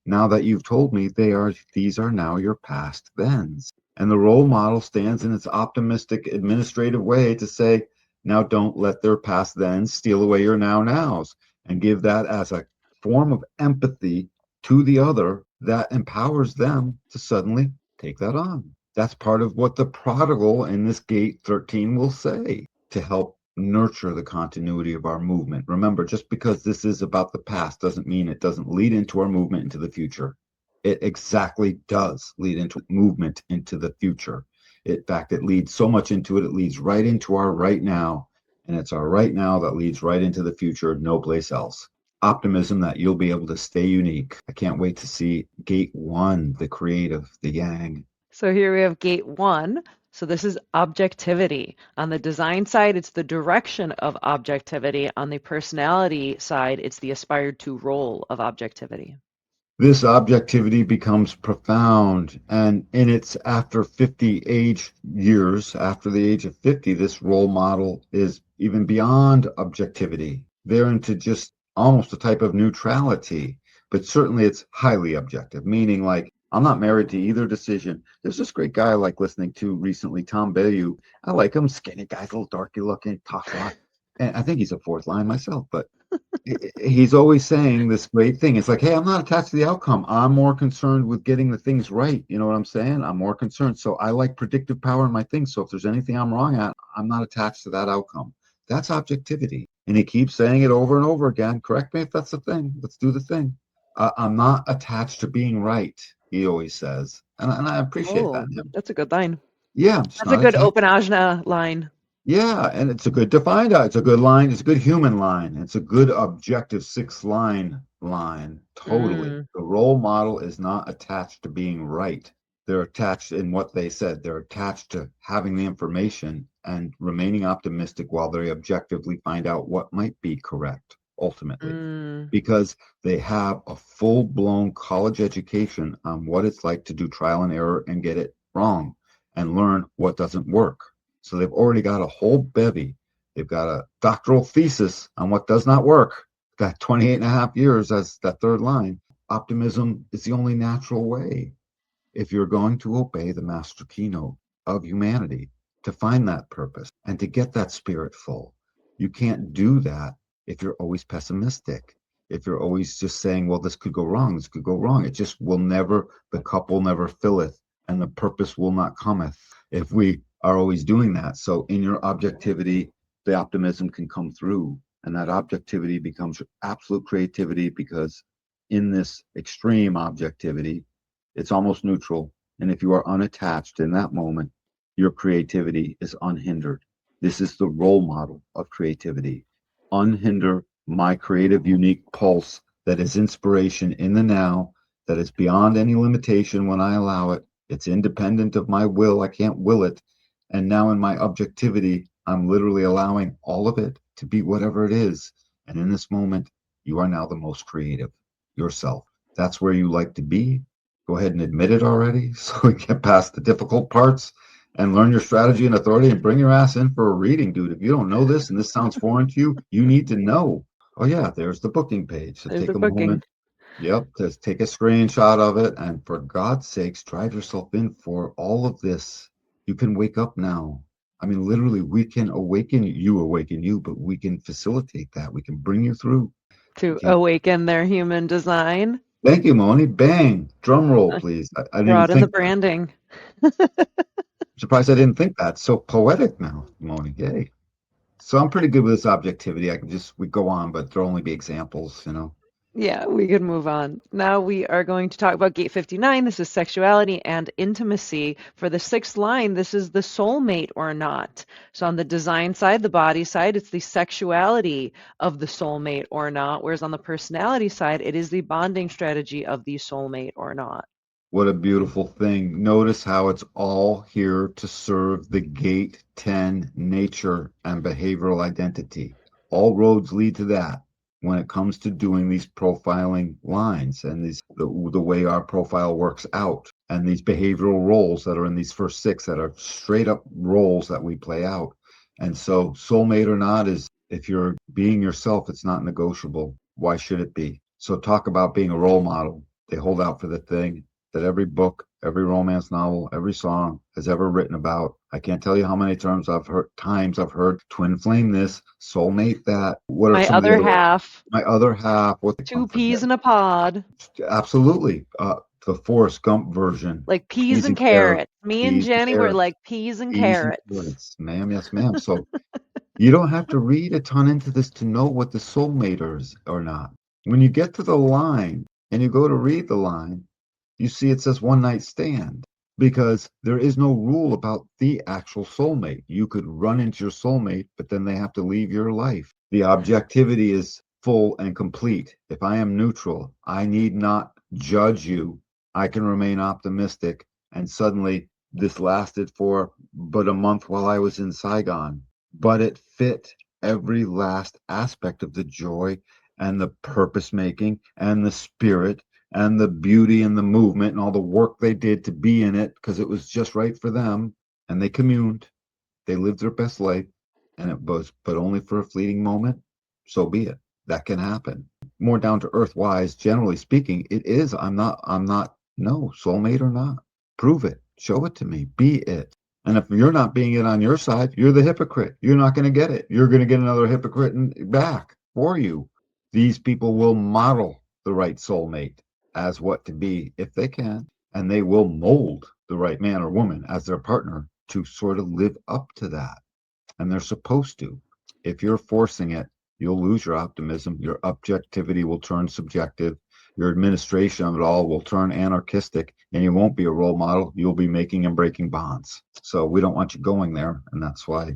Now that you've told me these are now your past thens. And the role model stands in its optimistic administrative way to say, now don't let their past thens steal away your nows, and give that as a form of empathy to the other that empowers them to suddenly take that on. That's part of what the prodigal in this gate 13 will say to help nurture the continuity of our movement. Remember, just because this is about the past doesn't mean it doesn't lead into our movement into the future. It exactly does lead into movement into the future. In fact, it leads so much into it, it leads right into our right now. And it's our right now that leads right into the future, no place else. Optimism that you'll be able to stay unique. I can't wait to see gate 1, the creative, the yang. So here we have gate 1. So this is objectivity. On the design side, it's the direction of objectivity. On the personality side, it's the aspired to role of objectivity. This objectivity becomes profound, and in its after 50 age years, after the age of 50, this role model is even beyond objectivity. They're into just almost a type of neutrality, but certainly it's highly objective, meaning like, I'm not married to either decision. There's this great guy I like listening to recently, Tom Bayou. I like him, skinny guy, a little darky looking, talks a lot. And I think he's a fourth line myself, but he's always saying this great thing. It's like, hey, I'm not attached to the outcome. I'm more concerned with getting the things right. You know what I'm saying? I'm more concerned. So I like predictive power in my things. So if there's anything I'm wrong at, I'm not attached to that outcome. That's objectivity. And he keeps saying it over and over again. Correct me if that's the thing. Let's do the thing. I'm not attached to being right, he always says. And I appreciate that Oh, in him. that's a good line. Yeah, I'm just That's a not good attached. open ajna line. Yeah, and it's a good defined. It's a good line. It's a good human line. It's a good objective six line. Totally. Mm, The role model is not attached to being right. They're attached in what they said. They're attached to having the information and remaining optimistic while they objectively find out what might be correct ultimately. mm, Because they have a full-blown college education on what it's like to do trial and error and get it wrong and learn what doesn't work. So they've already got a whole bevy. They've got a doctoral thesis on what does not work. Got 28 and a half years as that third line. Optimism is the only natural way if you're going to obey the master keynote of humanity to find that purpose and to get that spirit full. You can't do that if you're always pessimistic. If you're always just saying, well, this could go wrong, this could go wrong. It just will never, the cup will never filleth and the purpose will not cometh if we are always doing that. So in your objectivity, the optimism can come through and that objectivity becomes absolute creativity because in this extreme objectivity, it's almost neutral. And if you are unattached in that moment, your creativity is unhindered. This is the role model of creativity. Unhinder my creative, unique pulse that is inspiration in the now, that is beyond any limitation when I allow it. It's independent of my will. I can't will it. And now in my objectivity, I'm literally allowing all of it to be whatever it is. And in this moment, you are now the most creative yourself. That's where you like to be. Go ahead and admit it already so we get past the difficult parts and learn your strategy and authority and bring your ass in for a reading, dude. If you don't know this and this sounds foreign to you, you need to know. Oh, yeah, there's the booking page. So there's the take a booking. moment. Yep, just take a screenshot of it. And for God's sakes, drive yourself in for all of this. You can wake up now. I mean, literally, we can awaken you, but we can facilitate that. We can bring you through. We To can. awaken their human design. Thank you, Moni. Bang. Drum roll, please. I didn't even Brought in the think. branding. Surprised I didn't think that. So poetic now, Moni. Yay. So I'm pretty good with this objectivity. We go on, but there'll only be examples. Yeah, we could move on. Now we are going to talk about gate 59. This is sexuality and intimacy. For the sixth line, this is the soulmate or not. So on the design side, the body side, it's the sexuality of the soulmate or not. Whereas on the personality side, it is the bonding strategy of the soulmate or not. What a beautiful thing. Notice how it's all here to serve the gate 10 nature and behavioral identity. All roads lead to that when it comes to doing these profiling lines and the way our profile works out and these behavioral roles that are in these first six that are straight up roles that we play out. And so soulmate or not is if you're being yourself, it's not negotiable. Why should it be? So talk about being a role model. They hold out for the thing that every book, every romance novel, every song has ever written about. I can't tell you how many times I've heard twin flame this, soulmate that. What are My some of the other other half, my other half? What two I'm peas forgetting. in a pod, Absolutely. The Forrest Gump version. like peas Peas and and carrots. carrots. Me and Peas and Jenny were carrots. like peas and Peas and carrots. carrots. Ma'am, yes, ma'am. So you don't have to read a ton into this to know what the soulmate is or not. When you get to the line and you go to read the line, you see it says one night stand because there is no rule about the actual soulmate. You could run into your soulmate, but then they have to leave your life. The objectivity is full and complete. If I am neutral, I need not judge you. I can remain optimistic. And suddenly, this lasted for but a month while I was in Saigon, but it fit every last aspect of the joy and the purpose making and the spirit and the beauty and the movement and all the work they did to be in it because it was just right for them. And they communed, they lived their best life, and it was, but only for a fleeting moment. So be it. That can happen. More down to earth wise, generally speaking, it is. I'm not, no, soulmate or not. Prove it. Show it to me. Be it. And if you're not being it on your side, you're the hypocrite. You're not going to get it. You're going to get another hypocrite back for you. These people will model the right soulmate as what to be if they can, and they will mold the right man or woman as their partner to sort of live up to that. And they're supposed to. If you're forcing it, you'll lose your optimism. Your objectivity will turn subjective. Your administration of it all will turn anarchistic, and you won't be a role model. You'll be making and breaking bonds. So we don't want you going there. And that's why,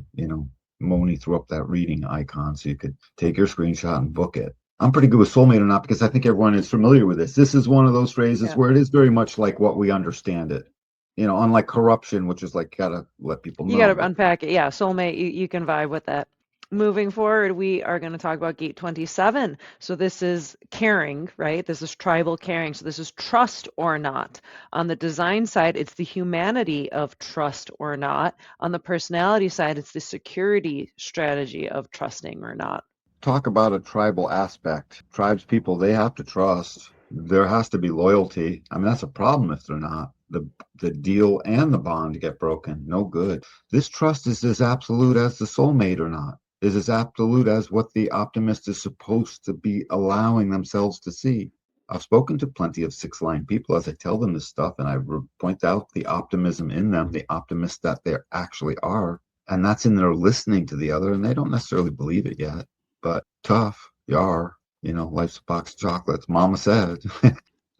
Moni threw up that reading icon so you could take your screenshot and book it. I'm pretty good with soulmate or not because I think everyone is familiar with this. This is one of those phrases where it is very much like what we understand it. Unlike corruption, which is like, gotta let people know. You got to unpack it. Yeah, soulmate, you can vibe with that. Moving forward, we are going to talk about gate 27. So this is caring, right? This is tribal caring. So this is trust or not. On the design side, it's the humanity of trust or not. On the personality side, it's the security strategy of trusting or not. Talk about a tribal aspect. Tribes people, they have to trust. There has to be loyalty. I mean, that's a problem if they're not. The deal and the bond get broken. No good. This trust is as absolute as the soulmate or not. Is as absolute as what the optimist is supposed to be allowing themselves to see. I've spoken to plenty of six-line people as I tell them this stuff, and I point out the optimism in them, the optimist that they actually are. And that's in their listening to the other, and they don't necessarily believe it yet. But tough, you are. Life's a box of chocolates, mama said.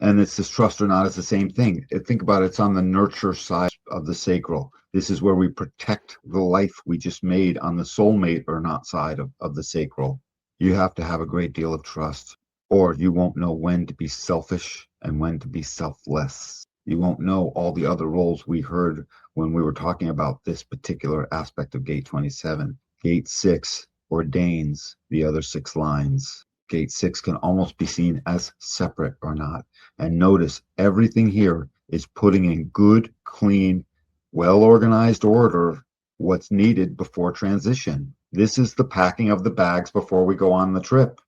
And it's this trust or not, it's the same thing. Think about it, it's on the nurture side of the sacral. This is where we protect the life we just made on the soulmate or not side of the sacral. You have to have a great deal of trust, or you won't know when to be selfish and when to be selfless. You won't know all the other roles we heard when we were talking about this particular aspect of gate 27. Gate 6 ordains the other 6 lines. Gate 6 can almost be seen as separate or not. And notice everything here is putting in good, clean, well-organized order what's needed before transition. This is the packing of the bags before we go on the trip.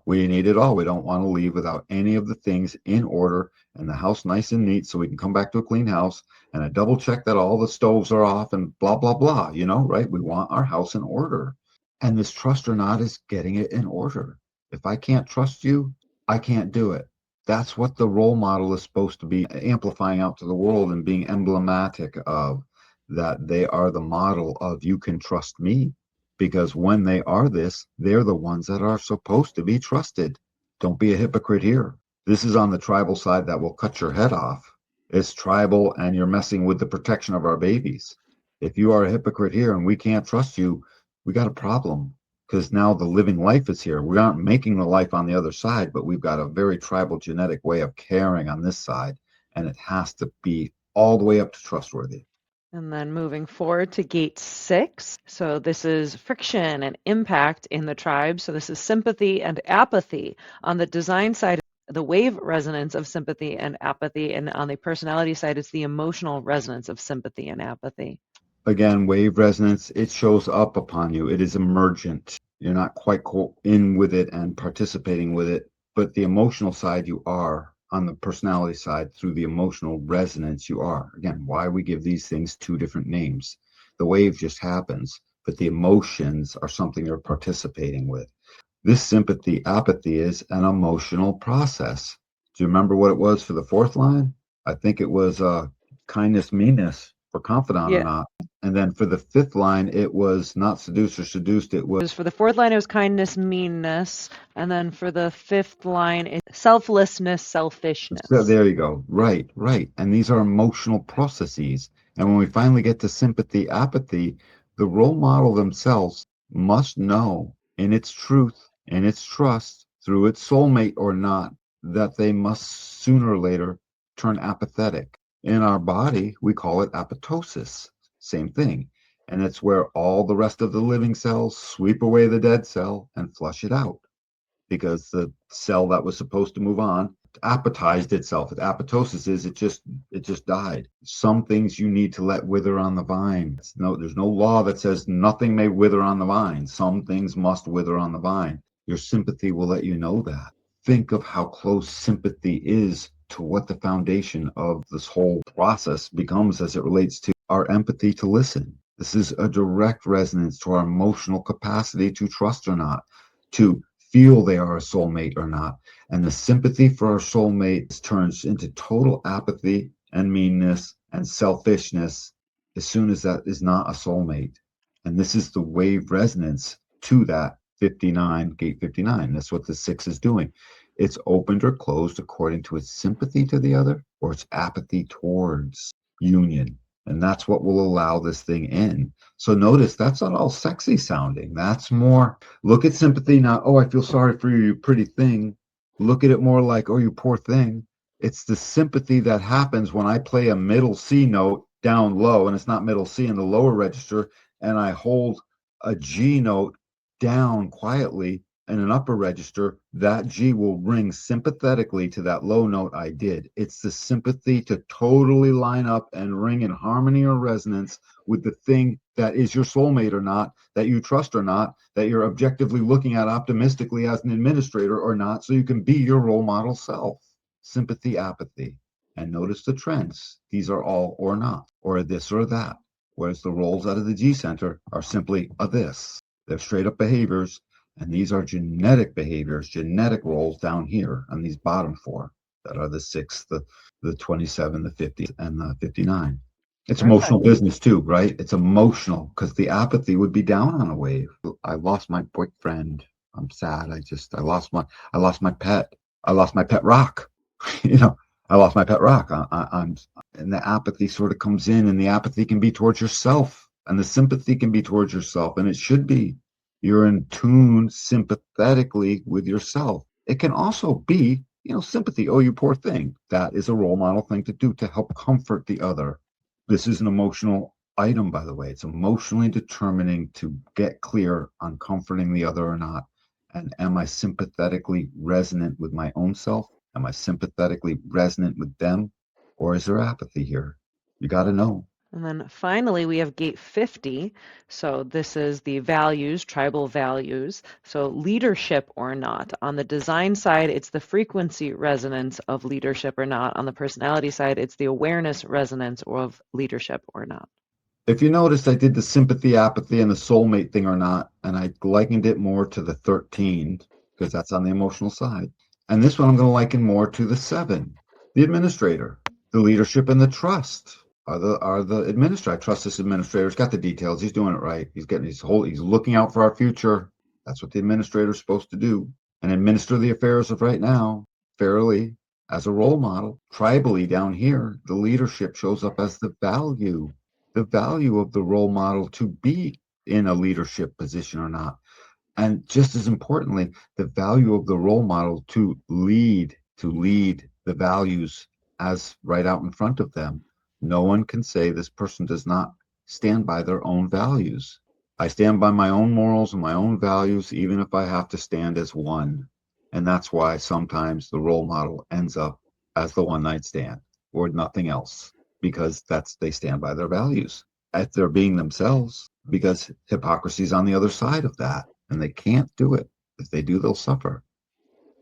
We need it all. We don't want to leave without any of the things in order and the house nice and neat so we can come back to a clean house and a double check that all the stoves are off and blah, blah, blah, right? We want our house in order. And this trust or not is getting it in order. If I can't trust you, I can't do it. That's what the role model is supposed to be amplifying out to the world and being emblematic of, that they are the model of you can trust me. Because when they are this, they're the ones that are supposed to be trusted. Don't be a hypocrite here. This is on the tribal side that will cut your head off. It's tribal and you're messing with the protection of our babies. If you are a hypocrite here and we can't trust you, we got a problem. Because now the living life is here. We aren't making the life on the other side, but we've got a very tribal genetic way of caring on this side, and it has to be all the way up to trustworthy. And then moving forward to gate 6. So this is friction and impact in the tribe. So this is sympathy and apathy. On the design side, the wave resonance of sympathy and apathy. And on the personality side, it's the emotional resonance of sympathy and apathy. Again, wave resonance, it shows up upon you. It is emergent. You're not quite in with it and participating with it, but the emotional side you are. On the personality side, through the emotional resonance you are. Again, why we give these things 2 different names. The wave just happens, but the emotions are something you're participating with. This sympathy, apathy is an emotional process. Do you remember what it was for the 4th line? I think it was kindness, meanness for confidant or not. And then for the 5th line, it was not seducer, seduced. It was for the 4th line, it was kindness, meanness. And then for the 5th line, it's selflessness, selfishness. So there you go. Right. And these are emotional processes. And when we finally get to sympathy, apathy, the role model themselves must know in its truth, in its trust, through its soulmate or not, that they must sooner or later turn apathetic. In our body, we call it apoptosis. Same thing. And it's where all the rest of the living cells sweep away the dead cell and flush it out. Because the cell that was supposed to move on appetized itself. Apoptosis is it just died. Some things you need to let wither on the vine. There's no law that says nothing may wither on the vine. Some things must wither on the vine. Your sympathy will let you know that. Think of how close sympathy is to what the foundation of this whole process becomes as it relates to our empathy to listen. This is a direct resonance to our emotional capacity to trust or not, to feel they are a soulmate or not. And the sympathy for our soulmates turns into total apathy and meanness and selfishness as soon as that is not a soulmate. And this is the wave resonance to that 59, gate 59. That's what the 6 is doing. It's opened or closed according to its sympathy to the other or its apathy towards union. And that's what will allow this thing in. So notice that's not all sexy sounding. That's more, look at sympathy, not, oh, I feel sorry for you, you pretty thing. Look at it more like, oh, you poor thing. It's the sympathy that happens when I play a middle C note down low, and it's not middle C in the lower register, and I hold a G note down quietly in an upper register, that G will ring sympathetically to that low note I did. It's the sympathy to totally line up and ring in harmony or resonance with the thing that is your soulmate or not, that you trust or not, that you're objectively looking at optimistically as an administrator or not, so you can be your role model self. Sympathy, apathy. And notice the trends. These are all or not, or this or that. Whereas the roles out of the G center are simply a this. They're straight up behaviors. And these are genetic behaviors, genetic roles down here on these bottom four that are the 6, the 27, the 50, and the 59. It's emotional Perfect. business too, right? It's emotional because the apathy would be down on a wave. I lost my boyfriend. I'm sad. I lost my pet. I lost my pet rock. you know, I lost my pet rock. I'm, and the apathy sort of comes in, and the apathy can be towards yourself, and the sympathy can be towards yourself, and it should be. You're in tune sympathetically with yourself. It can also be, sympathy. Oh, you poor thing. That is a role model thing to do to help comfort the other. This is an emotional item, by the way. It's emotionally determining to get clear on comforting the other or not. And am I sympathetically resonant with my own self? Am I sympathetically resonant with them? Or is there apathy here? You got to know. And then finally, we have gate 50. So this is the values, tribal values. So leadership or not. On the design side, it's the frequency resonance of leadership or not. On the personality side, it's the awareness resonance of leadership or not. If you noticed, I did the sympathy, apathy, and the soulmate thing or not, and I likened it more to the 13 because that's on the emotional side. And this one I'm going to liken more to the 7, the administrator, the leadership and the trust. Are the administrator? I trust this administrator. He's got the details. He's doing it right. He's looking out for our future. That's what the administrator is supposed to do and administer the affairs of right now fairly as a role model. Tribally down here, the leadership shows up as the value of the role model to be in a leadership position or not. And just as importantly, the value of the role model to lead the values as right out in front of them. No one can say this person does not stand by their own values. I stand by my own morals and my own values, even if I have to stand as one. And that's why sometimes the role model ends up as the one night stand or nothing else, because they stand by their values if they're being themselves, because hypocrisy is on the other side of that, and they can't do it. If they do, they'll suffer.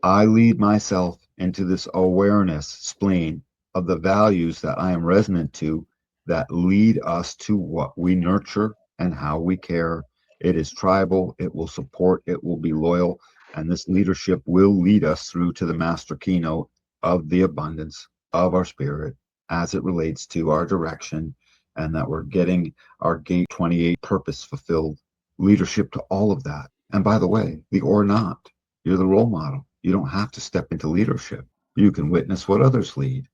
I lead myself into this awareness, spleen, of the values that I am resonant to that lead us to what we nurture and how we care. It is tribal, it will support, it will be loyal, and this leadership will lead us through to the master keynote of the abundance of our spirit as it relates to our direction, and that we're getting our gate 28 purpose fulfilled, leadership to all of that. And by the way, the or not, you're the role model. You don't have to step into leadership. You can witness what others lead.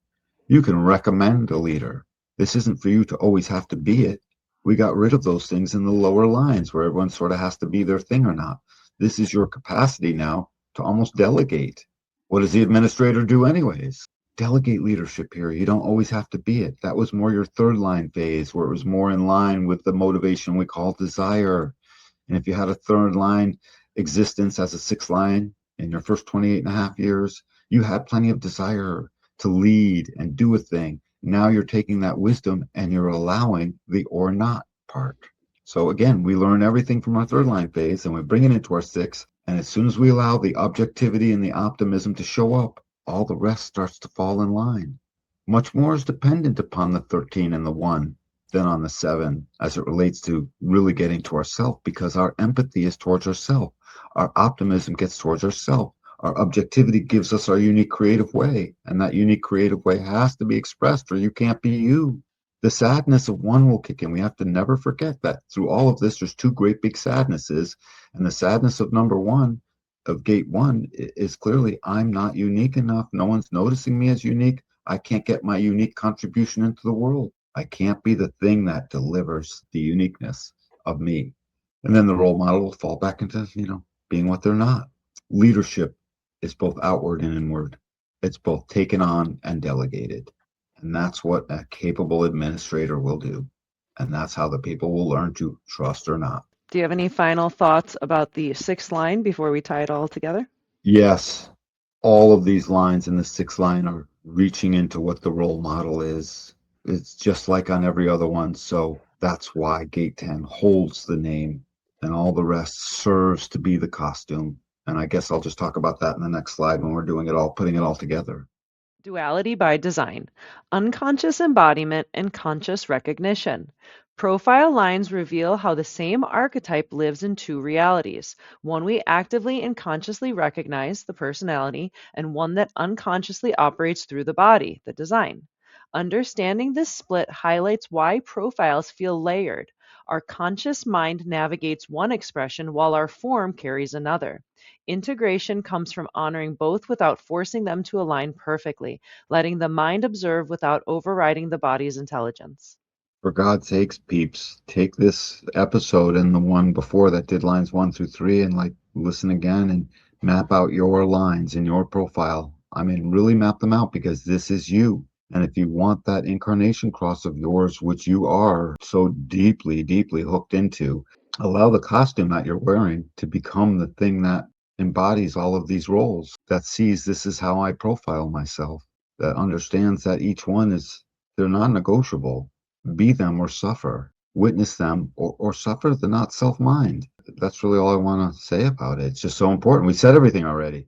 You can recommend a leader. This isn't for you to always have to be it. We got rid of those things in the lower lines where everyone sort of has to be their thing or not. This is your capacity now to almost delegate. What does the administrator do anyways? Delegate leadership here. You don't always have to be it. That was more your third line phase where it was more in line with the motivation we call desire. And if you had a third line existence as a sixth line in your first 28 and a half years, you had plenty of desire to lead and do a thing. Now you're taking that wisdom and you're allowing the or not part. So again, we learn everything from our third line phase and we bring it into our sixth. And as soon as we allow the objectivity and the optimism to show up, all the rest starts to fall in line. Much more is dependent upon the 13 and the 1 than on the 7 as it relates to really getting to ourself, because our empathy is towards ourself. Our optimism gets towards ourself. Our objectivity gives us our unique creative way, and that unique creative way has to be expressed or you can't be you. The sadness of 1 will kick in. We have to never forget that through all of this, there's 2 great big sadnesses, and the sadness of number 1 of gate one is clearly I'm not unique enough. No one's noticing me as unique. I can't get my unique contribution into the world. I can't be the thing that delivers the uniqueness of me. And then the role model will fall back into, being what they're not. Leadership is both outward and inward. It's both taken on and delegated. And that's what a capable administrator will do. And that's how the people will learn to trust or not. Do you have any final thoughts about the sixth line before we tie it all together? Yes, all of these lines in the sixth line are reaching into what the role model is. It's just like on every other one. So that's why Gate 10 holds the name and all the rest serves to be the costume. And I guess I'll just talk about that in the next slide when we're doing it all, putting it all together. Duality by design, unconscious embodiment and conscious recognition. Profile lines reveal how the same archetype lives in two realities, one we actively and consciously recognize, the personality, and one that unconsciously operates through the body, the design. Understanding this split highlights why profiles feel layered. Our conscious mind navigates one expression while our form carries another. Integration comes from honoring both without forcing them to align perfectly, letting the mind observe without overriding the body's intelligence. For God's sakes, peeps, take this episode and the one before that did lines 1 through 3 and listen again and map out your lines in your profile. I mean, really map them out because this is you. And if you want that incarnation cross of yours, which you are so deeply, deeply hooked into, allow the costume that you're wearing to become the thing that embodies all of these roles, that sees this is how I profile myself, that understands that each one is, they're non-negotiable. Be them or suffer, witness them or suffer the not self mind. That's really all I want to say about it. It's just so important. We said everything already.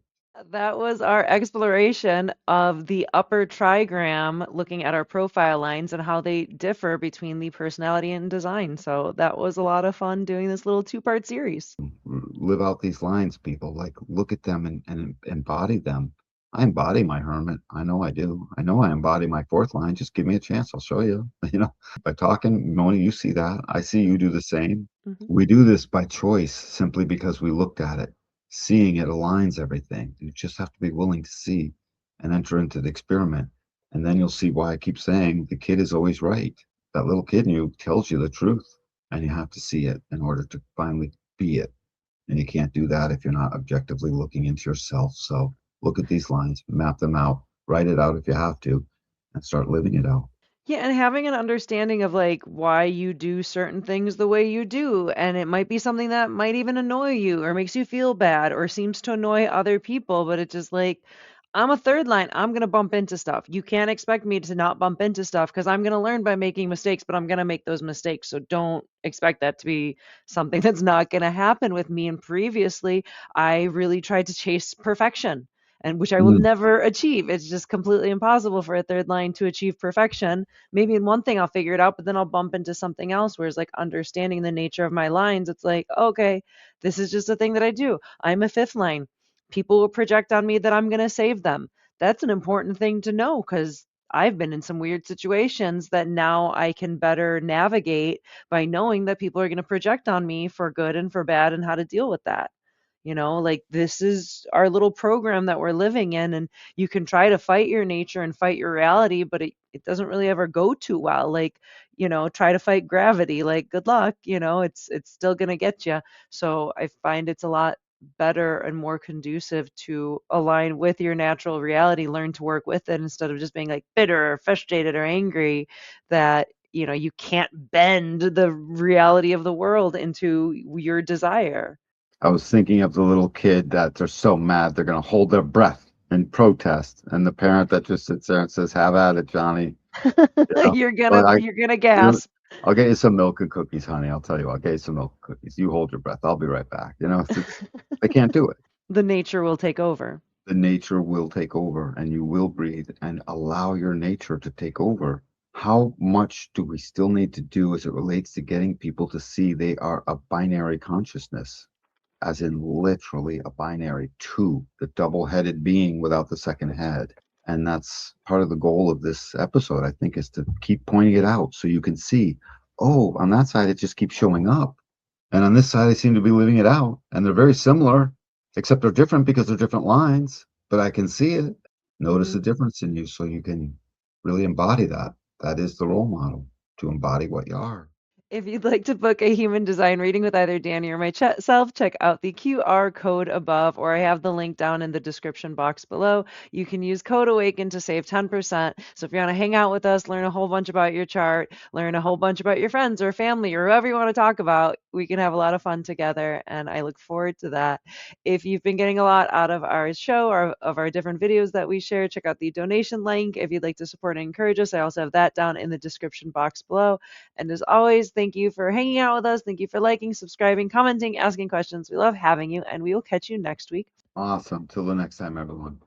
That was our exploration of the upper trigram, looking at our profile lines and how they differ between the personality and design. So that was a lot of fun doing this little two-part series. Live out these lines, people. Look at them and embody them. I embody my hermit. I know I do. I know I embody my fourth line. Just give me a chance. I'll show you. By talking, Moni, you see that. I see you do the same. Mhm. We do this by choice simply because we looked at it. Seeing it aligns everything. You just have to be willing to see and enter into the experiment. And then you'll see why I keep saying the kid is always right. That little kid in you tells you the truth, and you have to see it in order to finally be it. And you can't do that if you're not objectively looking into yourself. So look at these lines, map them out, write it out if you have to, and start living it out. Yeah, and having an understanding of like why you do certain things the way you do. And it might be something that might even annoy you or makes you feel bad or seems to annoy other people, but it's just like, I'm a third line. I'm going to bump into stuff. You can't expect me to not bump into stuff because I'm going to learn by making mistakes, but I'm going to make those mistakes. So don't expect that to be something that's not going to happen with me. And previously, I really tried to chase perfection, and which I will Mm. never achieve. It's just completely impossible for a third line to achieve perfection. Maybe in one thing I'll figure it out, but then I'll bump into something else. Whereas like understanding the nature of my lines, it's like, okay, this is just a thing that I do. I'm a fifth line. People will project on me that I'm going to save them. That's an important thing to know because I've been in some weird situations that now I can better navigate by knowing that people are going to project on me for good and for bad and how to deal with that. Like this is our little program that we're living in, and you can try to fight your nature and fight your reality, but it doesn't really ever go too well. Like, try to fight gravity, like good luck, it's still going to get you. So I find it's a lot better and more conducive to align with your natural reality, learn to work with it instead of just being like bitter or frustrated or angry that you can't bend the reality of the world into your desire. I was thinking of the little kid that they're so mad they're going to hold their breath in protest, and the parent that just sits there and says, "Have at it, Johnny." You know, You're but gonna I, you're gonna you know, gasp. I'll get you some milk and cookies, honey. I'll tell you what, I'll get you some milk and cookies. You hold your breath. I'll be right back. It's they can't do it. The nature will take over. The nature will take over, and you will breathe and allow your nature to take over. How much do we still need to do as it relates to getting people to see they are a binary consciousness? As in literally a binary two, the double-headed being without the second head. And that's part of the goal of this episode, I think, is to keep pointing it out so you can see, oh, on that side, it just keeps showing up. And on this side, I seem to be living it out. And they're very similar. except they're different because they're different lines, but I can see it. Notice Mhm. the difference in you so you can really embody that. That is the role model, to embody what you are. If you'd like to book a human design reading with either Danny or myself, check out the QR code above, or I have the link down in the description box below. You can use code AWAKEN to save 10%. So if you want to hang out with us, learn a whole bunch about your chart, learn a whole bunch about your friends or family or whoever you want to talk about, we can have a lot of fun together. And I look forward to that. If you've been getting a lot out of our show or of our different videos that we share, check out the donation link. If you'd like to support and encourage us, I also have that down in the description box below. And as always, thank you for hanging out with us. Thank you for liking, subscribing, commenting, asking questions. We love having you, and we will catch you next week. Awesome. Till the next time, everyone.